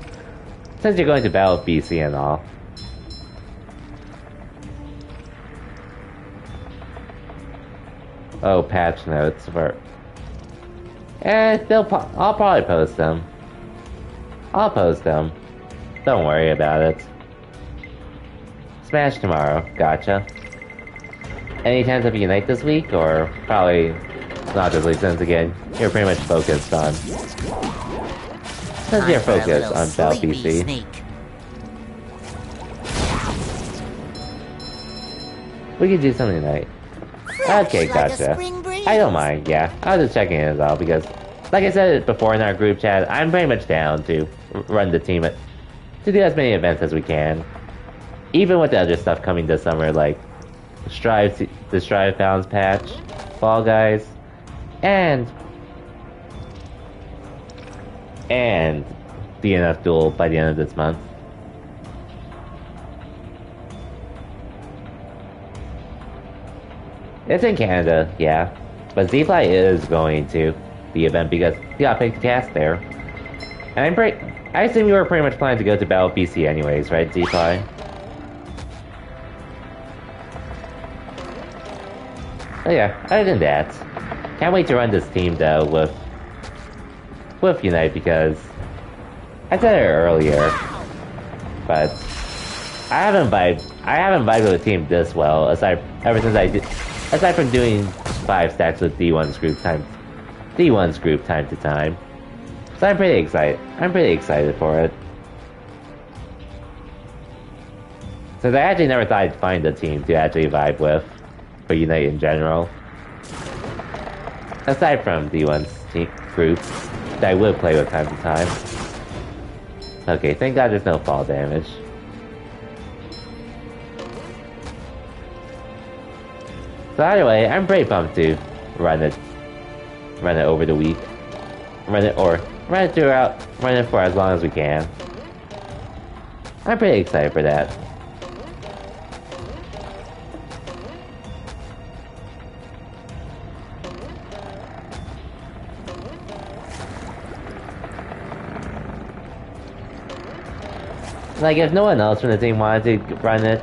since you're going to battle BC and all. Oh, patch notes for... I'll probably post them. I'll post them. Don't worry about it. Smash tomorrow, gotcha. Any chance of Unite this week, or probably not this week, since again, you're pretty much focused on... Since you're focused on Battle PC. We could do something tonight. Okay, gotcha. I don't mind, yeah. I was just checking it out because, like I said before in our group chat, I'm pretty much down to run the team, to do as many events as we can. Even with the other stuff coming this summer, like the Strive Balance patch, Fall Guys, and DNF Duel by the end of this month. It's in Canada, yeah, but Z-Fly is going to the event because he got picked to cast there. And I assume you were pretty much planning to go to Battle BC anyways, right, Z-Fly? Oh yeah, other than that, can't wait to run this team though with Unite because I said it earlier, but I haven't vibed with a team this well aside from doing 5 stacks with D1's group time to time. So I'm pretty excited for it. Since I actually never thought I'd find a team to actually vibe with for Unite in general. Aside from D1's groups that I would play with time to time. Okay, thank God there's no fall damage. So either way, I'm pretty pumped to run it over the week. Run it for as long as we can. I'm pretty excited for that. Like, if no one else from the team wanted to run it,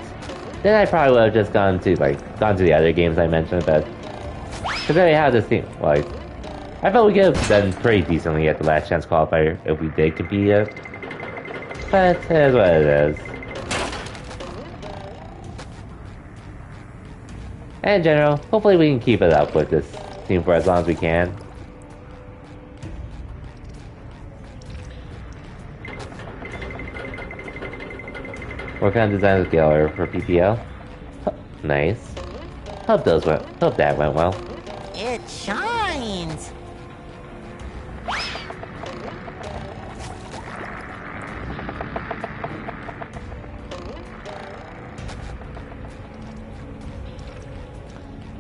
then I probably would have just gone to the other games I mentioned, but considering how this team, like, I felt we could have done pretty decently at the last chance qualifier if we did compete it. But it is what it is. And in general, hopefully we can keep it up with this team for as long as we can. What kind of design is Galler for PPL? Nice. Hope that went well. It shines.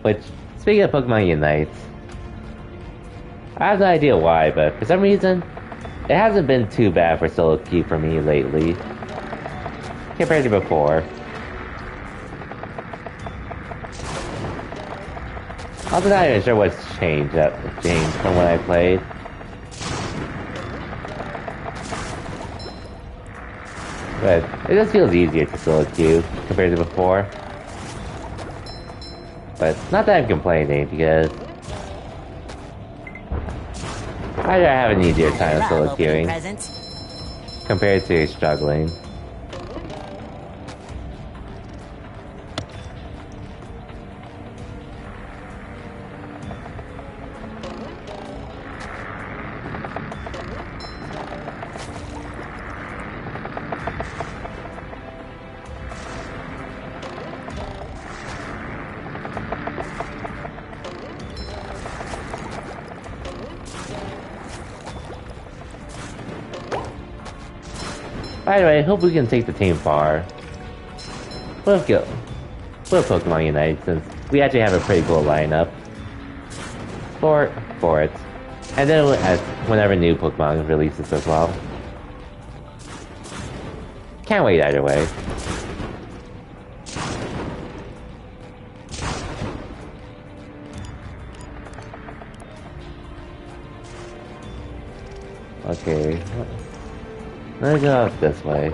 Which, speaking of Pokemon Unites, I have no idea why, but for some reason, it hasn't been too bad for solo queue for me lately, compared to before. I'm not even sure what's changed from when I played. But it just feels easier to solo queue compared to before. But not that I'm complaining, because I have an easier time solo queuing compared to struggling. By the way, hope we can take the team far. We'll Pokemon Unite, since we actually have a pretty cool lineup for it. And then whenever new Pokemon releases as well. Can't wait either way. Okay. Let's go up this way.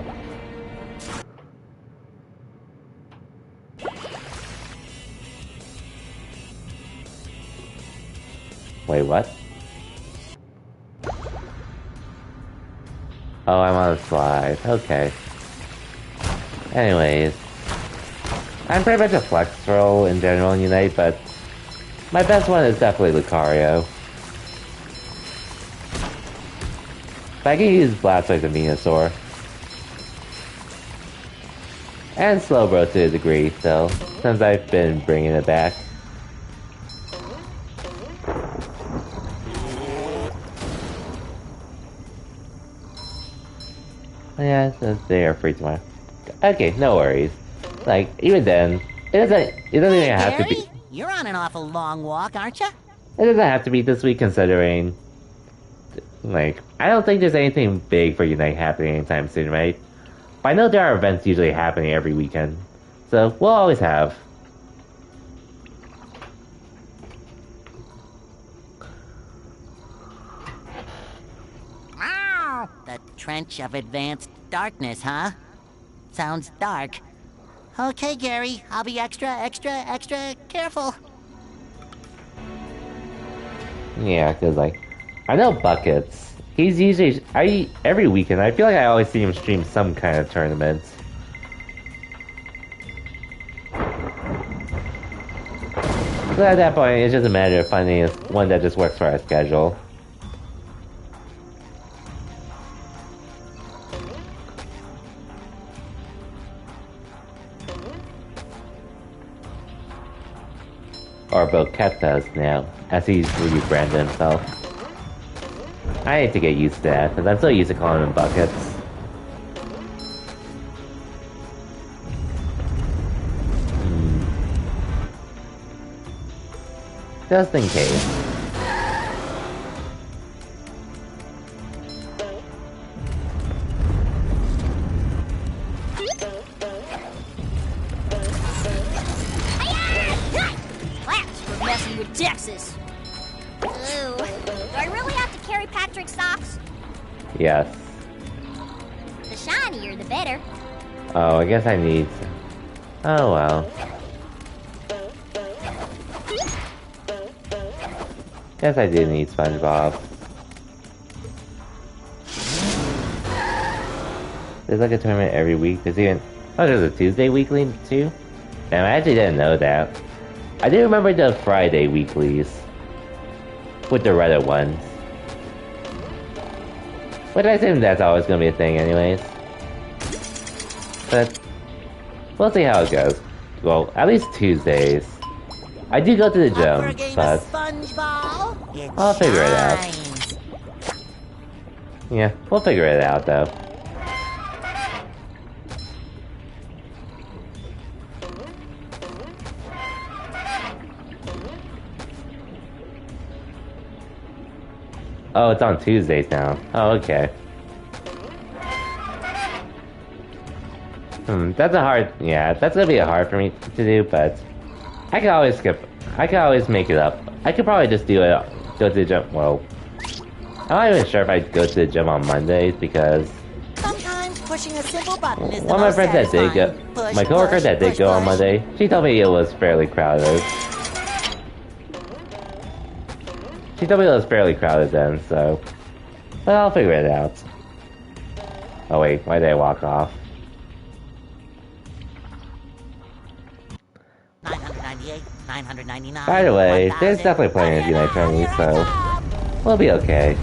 Wait, what? Oh, I'm on a slide. Okay. Anyways. I'm pretty much a flex throw in general in Unite, but my best one is definitely Lucario. But I can use Blastoise and Venusaur. And Slowbro to a degree, still, since I've been bringing it back. Yeah, since they are free tomorrow. Okay, no worries. Like, even then, it doesn't even have to be... You're on an awful long walk, aren't you? It doesn't have to be this week, considering... Like, I don't think there's anything big for Unite happening anytime soon, right? But I know there are events usually happening every weekend. So, we'll always have. The Trench of Advanced Darkness, huh? Sounds dark. Okay, Gary, I'll be extra careful. Yeah, because, like, I know Buckets. He's usually... every weekend, I feel like I always see him stream some kind of tournament. So at that point, it's just a matter of finding one that just works for our schedule. Or Boquette does now, as he's rebranded himself. I need to get used to that, because I'm so used to calling him Buckets. Just in case. Claps for messing with Texas. Ooh, do I really have to carry Patrick's socks? Yes. The shinier, the better. Oh, I guess I need... Oh well. Guess I do need Spongebob. There's like a tournament every week. There's even... Oh, there's a Tuesday weekly too? Damn, I actually didn't know that. I do remember the Friday weeklies. With the Reddit ones. But I assume that's always gonna be a thing anyways. But we'll see how it goes. Well, at least Tuesdays. I do go to the Up for a gym, game but of Spongebob? It I'll figure it out. shines. Yeah, we'll figure it out though. Oh, it's on Tuesdays now. Oh, okay. That's a hard... Yeah, that's gonna be hard for me to do, but... I can always skip... I can always make it up. I could probably just do it... Go to the gym... Well... I'm not even sure if I'd go to the gym on Mondays, because... Sometimes pushing a simple button is the One of my most friends that did go... satisfying. Push, My coworker push, that did push, go on push. Monday, she told me it was fairly crowded. She told me it was fairly crowded then, so... But I'll figure it out. Oh wait, why did I walk off? 998, 999. By the way, there's 1000. definitely plenty of Unite Chinese, so... We'll be okay.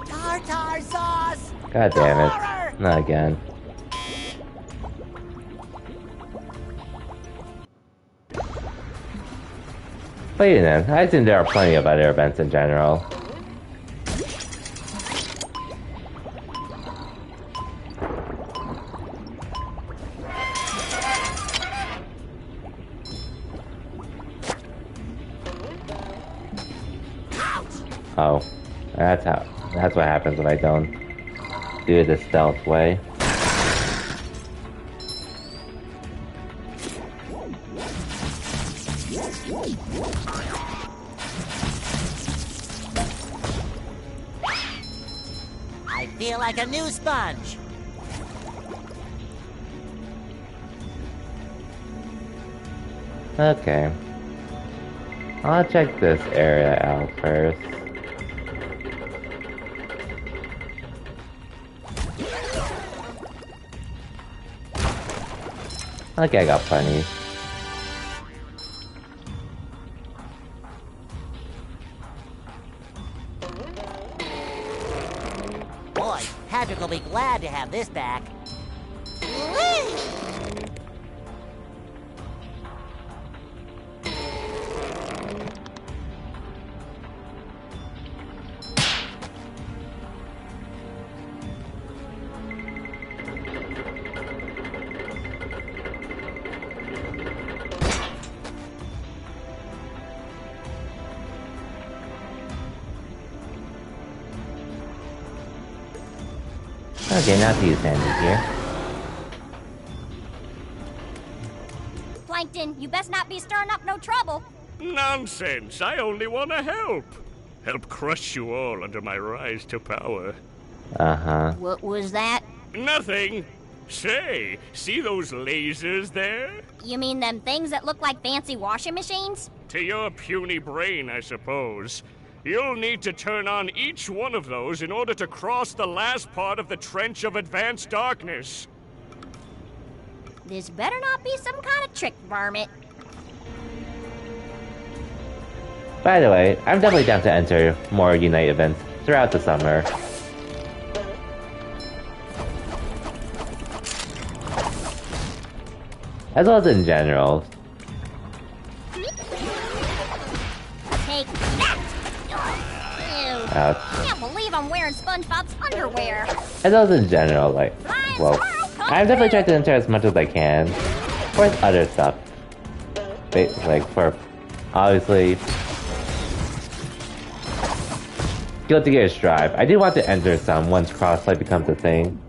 Tartar sauce! God damn it. Not again. But you know, I think there are plenty of other events in general. Oh, that's what happens when I don't do it the stealth way. I feel like a new sponge. Okay. I'll check this area out first. Okay, I got plenty. Boy, Patrick will be glad to have this back. Okay, now to use Sandy here. Plankton, you best not be stirring up no trouble. Nonsense! I only want to help. Help crush you all under my rise to power. Uh-huh. What was that? Nothing. Say, see those lasers there? You mean them things that look like fancy washing machines? To your puny brain, I suppose. You'll need to turn on each one of those in order to cross the last part of the Trench of Advanced Darkness. This better not be some kind of trick, varmint. By the way, I'm definitely down to enter more Unite events throughout the summer. As well as in general. Take that! Ew. Ouch. I can't believe I'm wearing SpongeBob's underwear. As well as in general, like, well, I'm definitely trying to enter as much as I can. For other stuff. Like, for, obviously, Guilty Gear Strive. I do want to enter some once crossplay becomes a thing.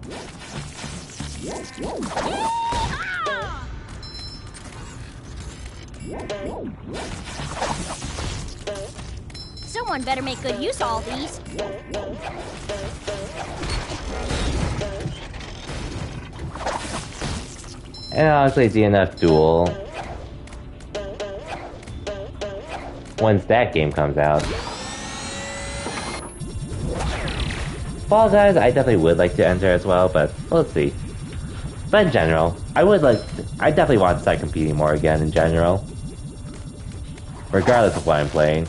Someone better make good use of all these. And honestly, DNF Duel. Once that game comes out. Fall Guys, I definitely would like to enter as well, but we'll see. But in general, I definitely want to start competing more again in general. regardless of what I'm playing.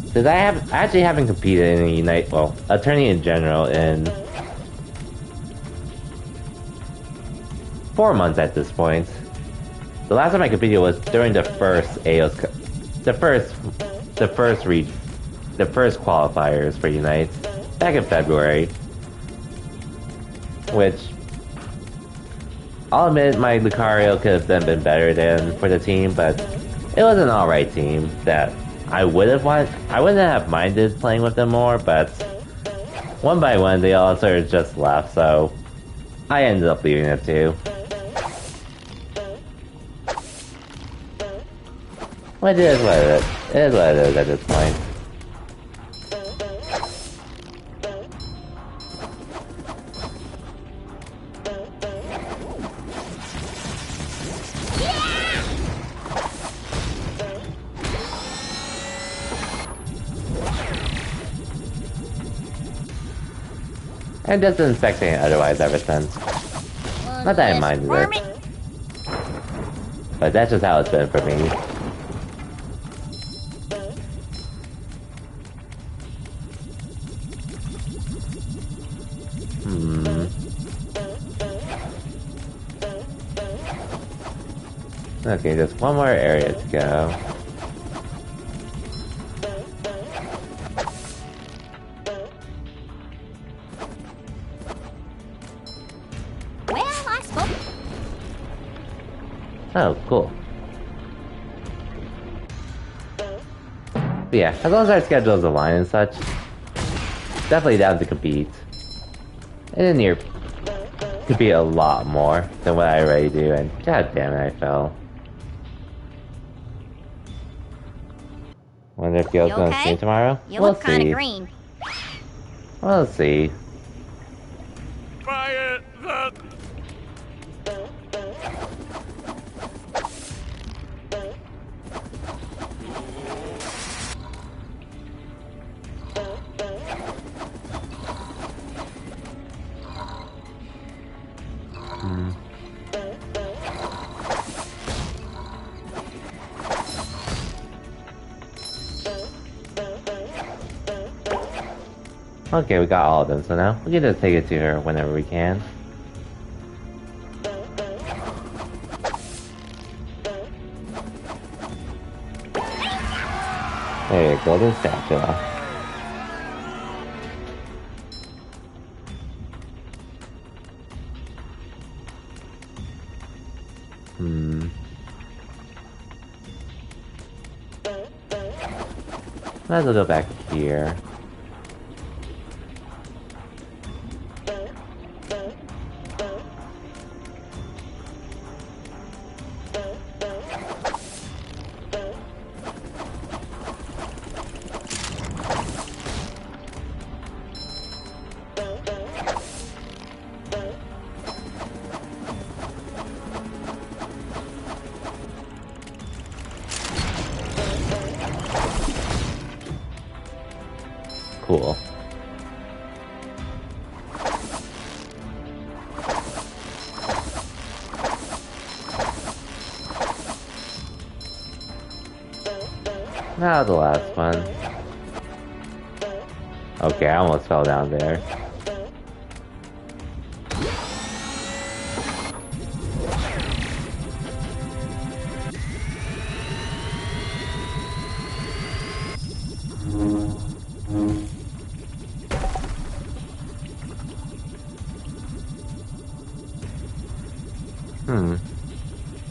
Because I actually haven't competed in a Unite, well, a tourney in general in 4 months at this point. The last time I competed was during the first AOS, the first qualifiers for Unite back in February. Which, I'll admit, my Lucario could have then been better than for the team, but it was an alright team that I wouldn't have minded playing with them more, but one by one they all sort of just left, so I ended up leaving it too. Which is what it is. It is what it is at this point. And just been expecting it otherwise ever since. Not that I minded it. But that's just how it's been for me. Okay, just one more area to go. Oh, cool. But yeah, as long as our schedules align and such, definitely down to compete. And in here, compete a lot more than what I already do, and god damn it, I fell. Wonder if Gil's gonna stream tomorrow? You We'll look kinda see. green. We'll see. Fire the... Okay, we got all of them, so now we can just take it to her whenever we can. There you go, the spatula. Might as well go back here. Cool. Now the last one. Okay, I almost fell down there.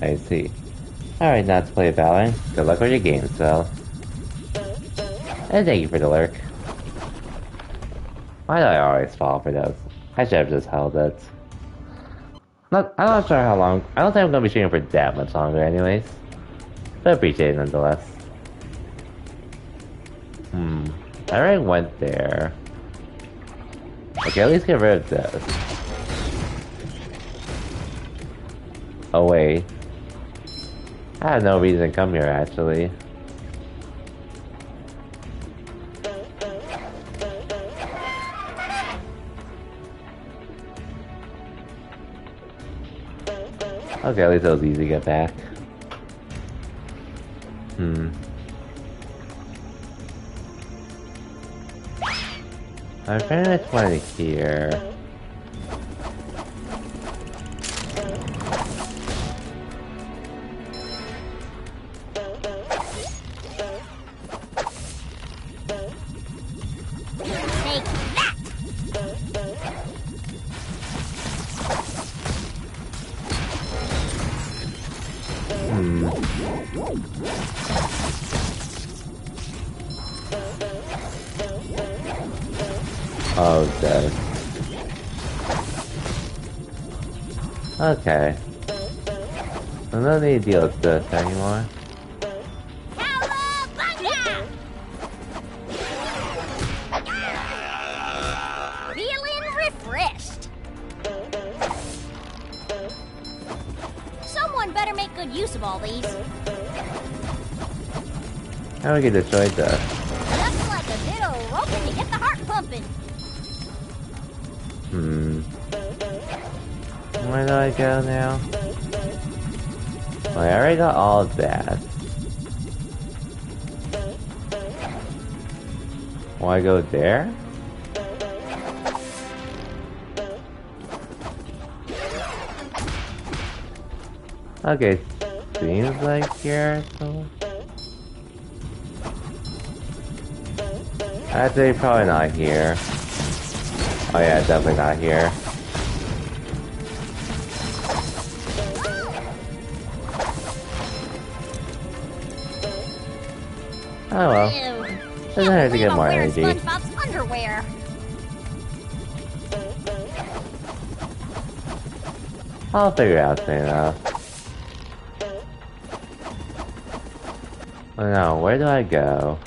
I see. Alright, now to play Valorant. Good luck with your game, so. And thank you for the lurk. Why do I always fall for those? I should have just held it. I'm not sure how long. I don't think I'm gonna be shooting for that much longer anyways. But appreciate it nonetheless. I already went there. Okay, at least get rid of this. Oh wait. I had no reason to come here actually. Okay, at least it was easy to get back. I'm pretty much wanted here. Take that! Oh, dead. Okay. I don't need to deal with this anymore. Cowabunga! Feeling refreshed. Someone better make good use of all these. How do we get destroyed this? Just like a bit of roping to get the heart pumping. Where do I go now? Well, I already got all of that. Will I go there? Okay, seems like here. So... Actually, probably not here. Oh yeah, definitely not here. Oh well. Ew. Doesn't hurt to get I'm more wearing energy. SpongeBob's underwear. I'll figure it out soon enough. Oh no, where do I go?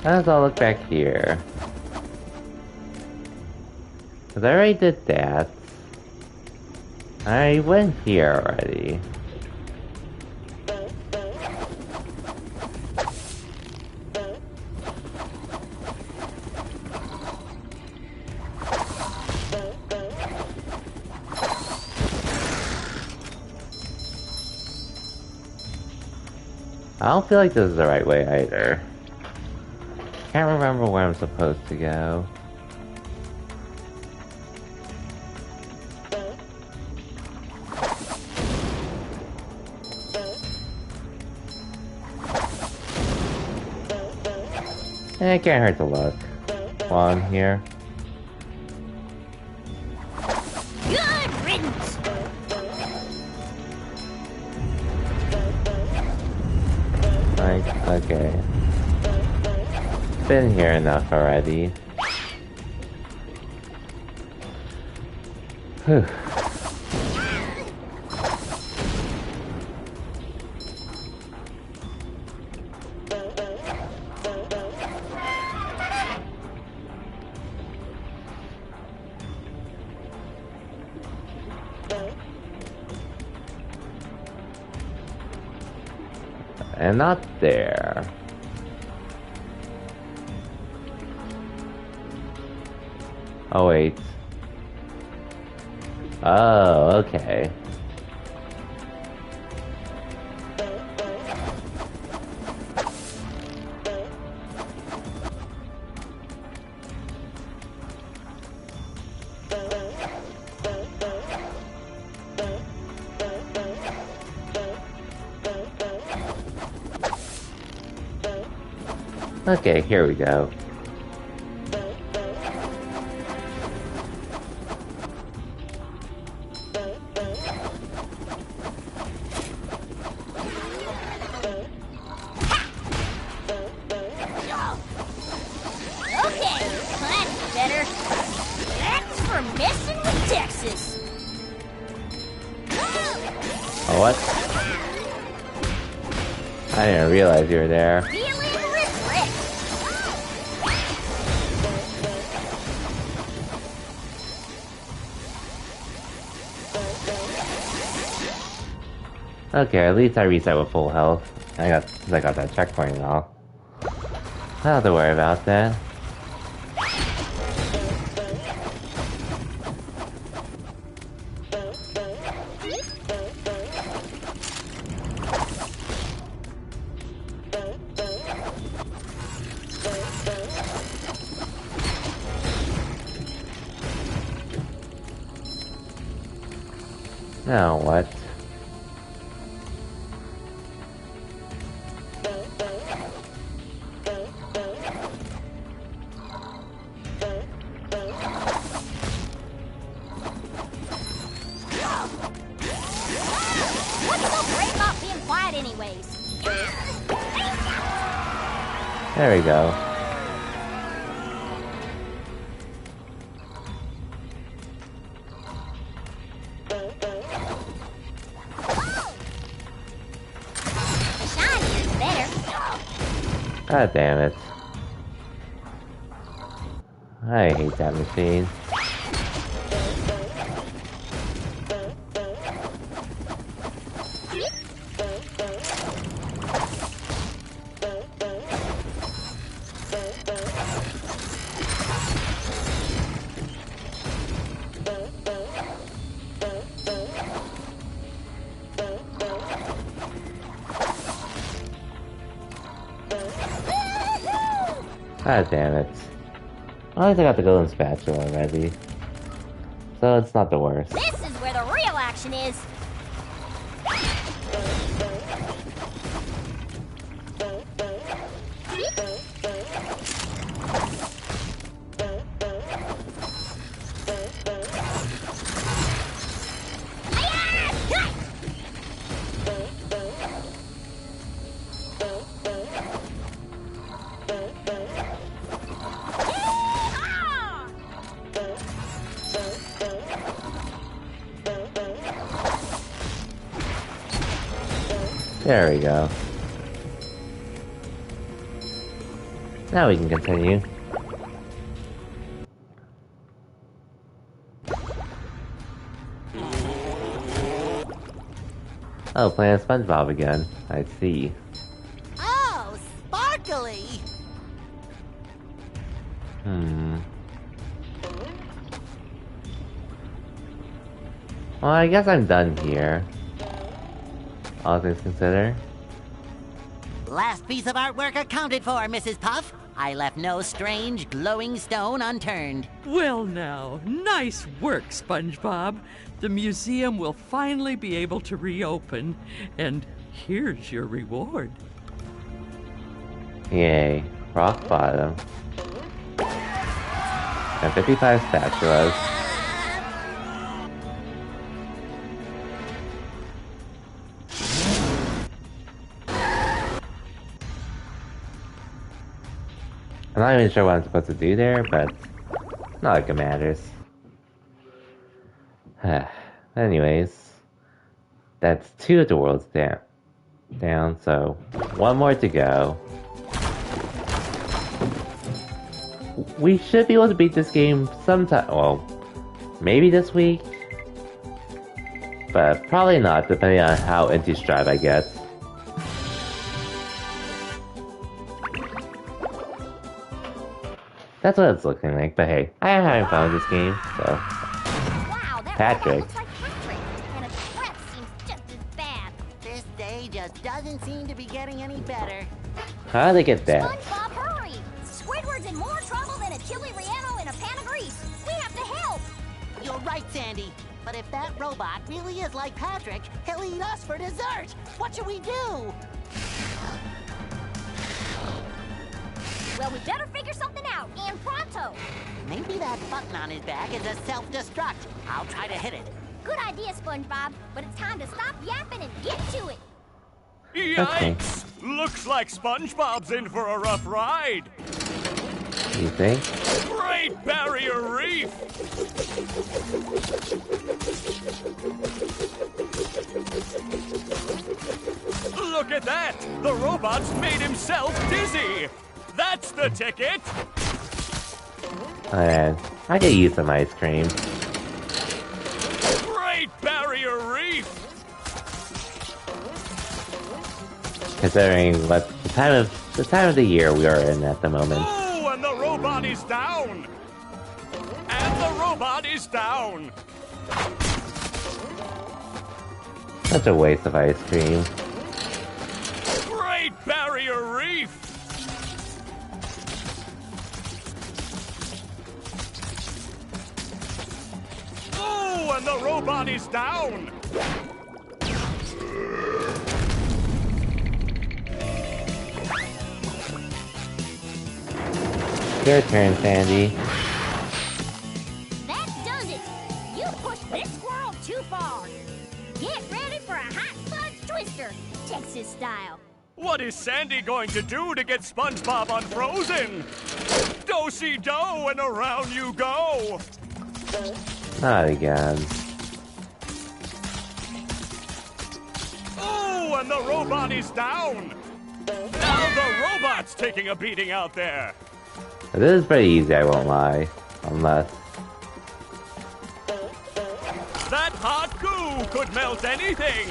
Let's all look back here. Cause I already did that. I went here already. I don't feel like this is the right way either. Can't remember where I'm supposed to go. It can't hurt to look while I'm here. Good riddance. Like, okay. Been here enough already. Whew. And not there. Oh wait. Oh, okay. Okay, here we go. Okay, that's better. That's for messing with Texas. Oh, what? I didn't realize you were there. Feeling refreshed. Okay, at least I reset with full health. I got that checkpoint and all. I don't have to worry about that. Now what? What's so great about being quiet anyways? There we go. Shinier is better. God damn it. I hate that machine. God damn it. At least I got the golden spatula already. So it's not the worst. This is where the real action is. There we go. Now we can continue. Oh, playing Spongebob again. I see. Oh, sparkly! Well, I guess I'm done here. All things considered. Last piece of artwork accounted for, Mrs. Puff. I left no strange, glowing stone unturned. Well now, nice work, Spongebob. The museum will finally be able to reopen, and here's your reward. Yay. Rock bottom. And 55 spatulas. I'm not even sure what I'm supposed to do there, but not like it matters. Anyways, that's 2 of the worlds down, so 1 more to go. We should be able to beat this game sometime, well, maybe this week, but probably not, depending on how into Strive I get. That's what it's looking like, but hey, I am having fun with this game, so. Wow, that Patrick. looks like Patrick. And his breath seems just as bad. This day just doesn't seem to be getting any better. How did they get that? SpongeBob, hurry! Squidward's in more trouble than a chili relleno in a pan of grease. We have to help. You're right, Sandy. But if that robot really is like Patrick, he'll eat us for dessert. What should we do? Well, we better figure something out, and pronto. Maybe that button on his back is a self-destruct. I'll try to hit it. Good idea, SpongeBob, but it's time to stop yapping and get to it. Yikes! Looks like SpongeBob's in for a rough ride. You think? Great Barrier Reef! Look at that! The robot's made himself dizzy! That's the ticket! Oh man, I could use some ice cream. Great Barrier Reef! considering what the time of the year we are in at the moment. Oh, and the robot is down! And the robot is down! Such a waste of ice cream. Great Barrier Reef! Oh, and the robot is down! Your turn, Sandy. That does it! You pushed this squirrel too far. Get ready for a hot fudge twister, Texas style. What is Sandy going to do to get Spongebob unfrozen? Do-si-do and around you go! Not again. Oh, and the robot is down! Now the robot's taking a beating out there! This is pretty easy, I won't lie. Unless... That hot goo could melt anything!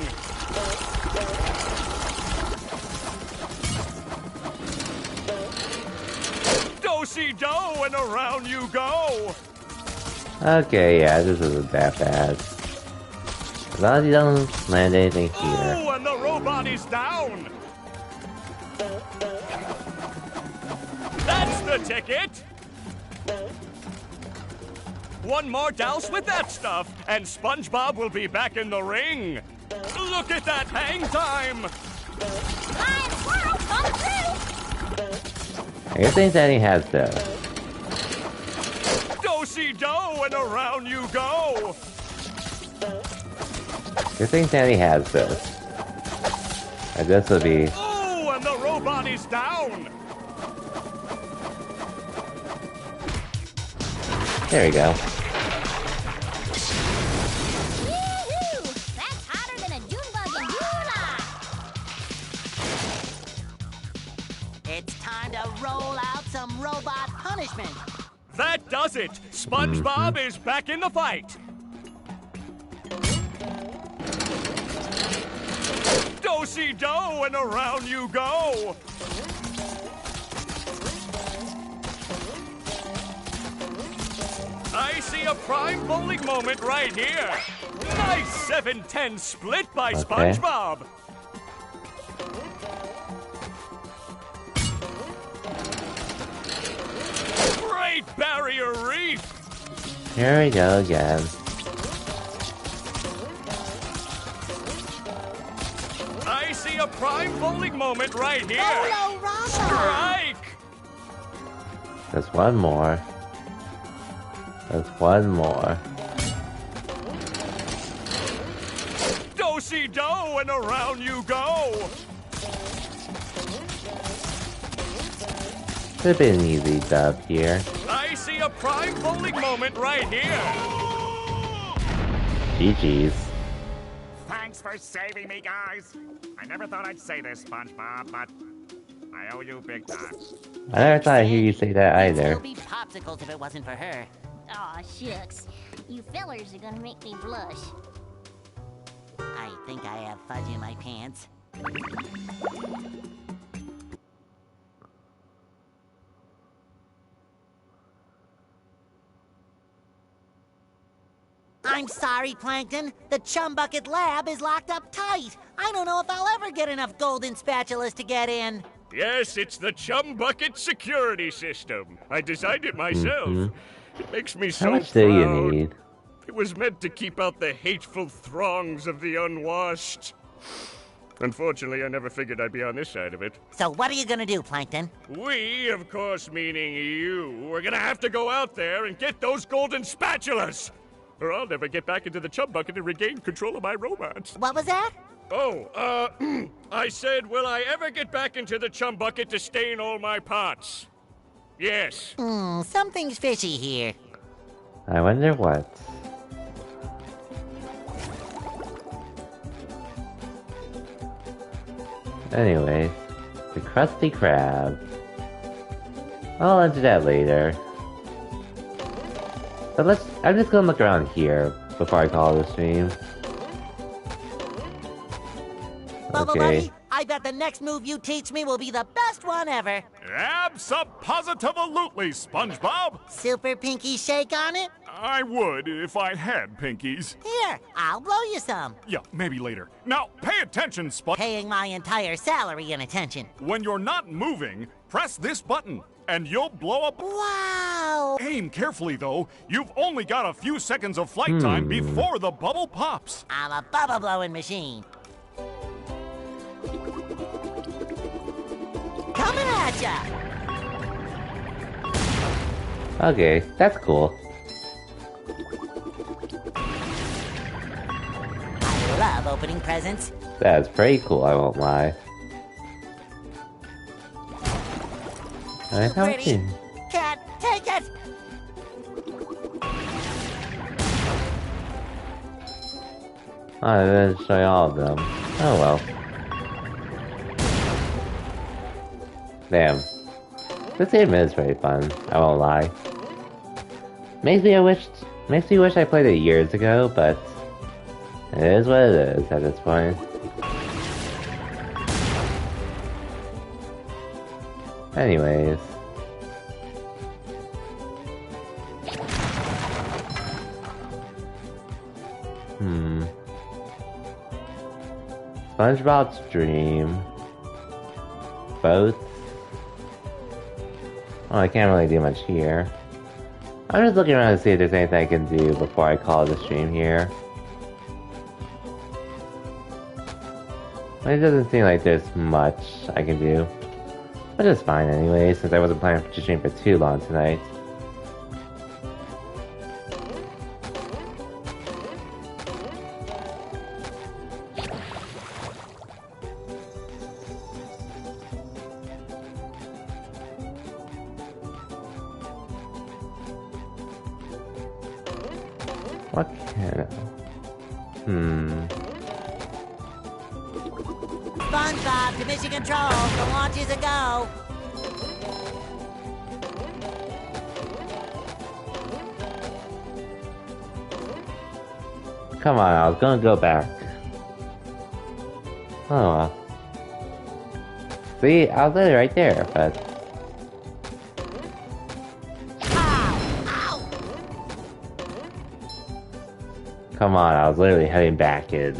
Do-si-do and around you go! Okay, yeah, this isn't that bad. As long as you don't land anything here. Oh, and the robot is down! That's the ticket! One more douse with that stuff, and Spongebob will be back in the ring! Look at that hang time! Lion squirrel, come through! I think Sandy has this. Do-si-do and around you go! I think Sandy has this. And this will be... Oh, and the robot is down! There we go. Woo-hoo! That's hotter than a June bug in July! It's time to roll out some robot punishment. That does it! Spongebob is back in the fight! Do-si-do and around you go! I see a prime bowling moment right here! Nice 7-10 split by Spongebob! Great Barrier Reef! Here we go again. I see a prime bowling moment right here! Bolo Rama! Strike! Just one more. Just one more. Do-si-do and around you go! Could have been an easy dub here. I see a prime bowling moment right here! GG's. Thanks for saving me, guys. I never thought I'd say this, SpongeBob, but I owe you big time. I never thought I'd hear you say that There'd either. still be popsicles if it wasn't for her. Aw, shucks. You fellers are gonna make me blush. I think I have fudge in my pants. I'm sorry, Plankton. The Chum Bucket Lab is locked up tight. I don't know if I'll ever get enough golden spatulas to get in. Yes, it's the Chum Bucket security system. I designed it myself. It makes me so How much do you proud. need? It was meant to keep out the hateful throngs of the unwashed. Unfortunately, I never figured I'd be on this side of it. So what are you gonna do, Plankton? We, of course meaning you, are gonna have to go out there and get those golden spatulas! Or I'll never get back into the Chum Bucket and regain control of my robots. What was that? Oh, I said, will I ever get back into the Chum Bucket to stain all my pots? Yes. Something's fishy here. I wonder what. Anyways, the Krusty Krab. I'll enter that later. But I'm just gonna look around here before I call this stream. Bubble Okay. Buddy, I bet the next move you teach me will be the best one ever. Abso-positive-alutely, SpongeBob! Super pinky shake on it? I would if I had pinkies. Here, I'll blow you some. Yeah, maybe later. Now, pay attention, Paying my entire salary in attention. When you're not moving, press this button, and you'll blow up. Wow! Aim carefully, though. You've only got a few seconds of flight time before the bubble pops. I'm a bubble blowing machine. Coming at ya! Okay, that's cool. I love opening presents. That's pretty cool, I won't lie. Pretty. Can't take it! I didn't show you all of them. Oh well. Damn. This game is very fun, I won't lie. Makes me wish I played it years ago, but it is what it is at this point. Anyways. SpongeBob's Dream. Both. Oh, I can't really do much here. I'm just looking around to see if there's anything I can do before I call the stream here. It doesn't seem like there's much I can do. Which is fine anyway, since I wasn't planning to stream for too long tonight. What can I... SpongeBob to mission control. The launch is a go. Come on, I was gonna go back. Oh well. See, I was literally right there, but... Come on, I was literally heading back in.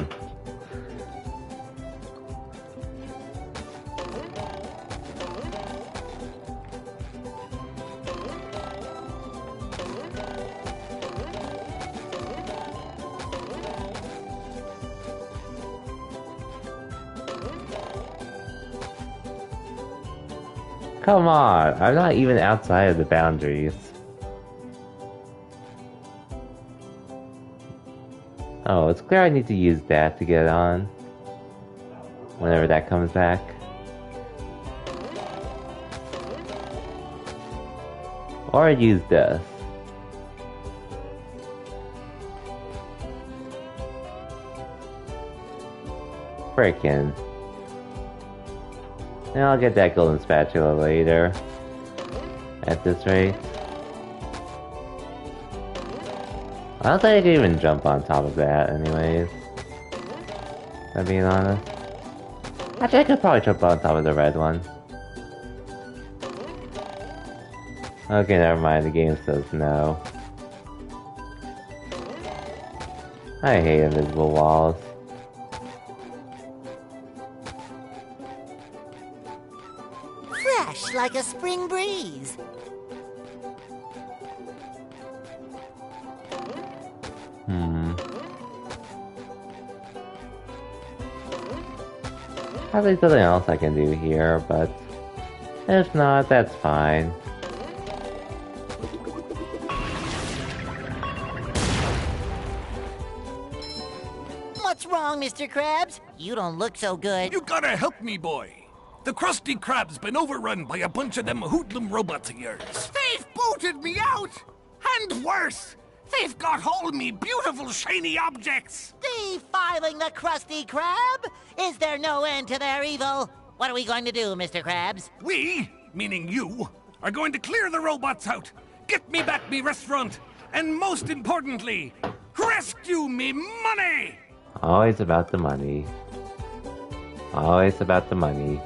Come on, I'm not even outside of the boundaries. Oh, it's clear I need to use that to get on. Whenever that comes back. Or use this. Frickin'. And I'll get that golden spatula later. At this rate. I don't think I can even jump on top of that anyways. If I'm being honest. Actually, I could probably jump on top of the red one. Okay, never mind. The game says no. I hate invisible walls. Fresh like a spring breeze. Probably something else I can do here, but if not, that's fine. What's wrong, Mr. Krabs? You don't look so good. You gotta help me, boy. The Krusty Krab's been overrun by a bunch of them hoodlum robots of yours. They've booted me out! And worse, they've got all me beautiful shiny objects! Defiling the Krusty Krab? Is there no end to their evil? What are we going to do, Mr. Krabs? We, meaning you, are going to clear the robots out, get me back me restaurant, and most importantly, rescue me money! Always about the money. Always about the money.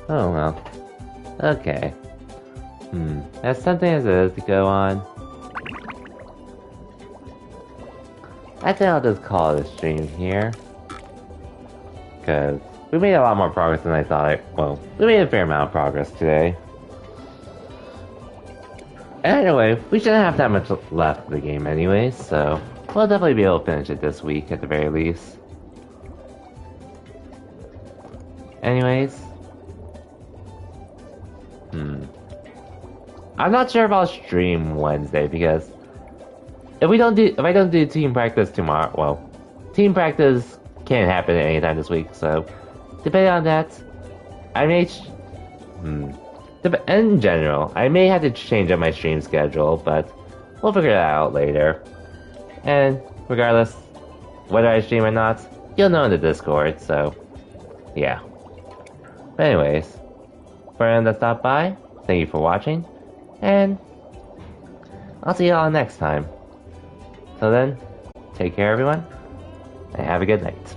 Oh well. Okay. That's something as it is to go on. I think I'll just call it a stream here. Because we made a lot more progress than I thought. Well, we made a fair amount of progress today. Anyway, we shouldn't have that much left of the game anyway, so we'll definitely be able to finish it this week at the very least. Anyways. I'm not sure if I'll stream Wednesday because if I don't do team practice tomorrow, well, team practice can't happen at any time this week, so depending on that, I may in general, I may have to change up my stream schedule, but we'll figure that out later. And regardless, whether I stream or not, you'll know in the Discord, so yeah. But anyways, for anyone that stopped by, thank you for watching, and I'll see you all next time. Till then, take care everyone, and have a good night.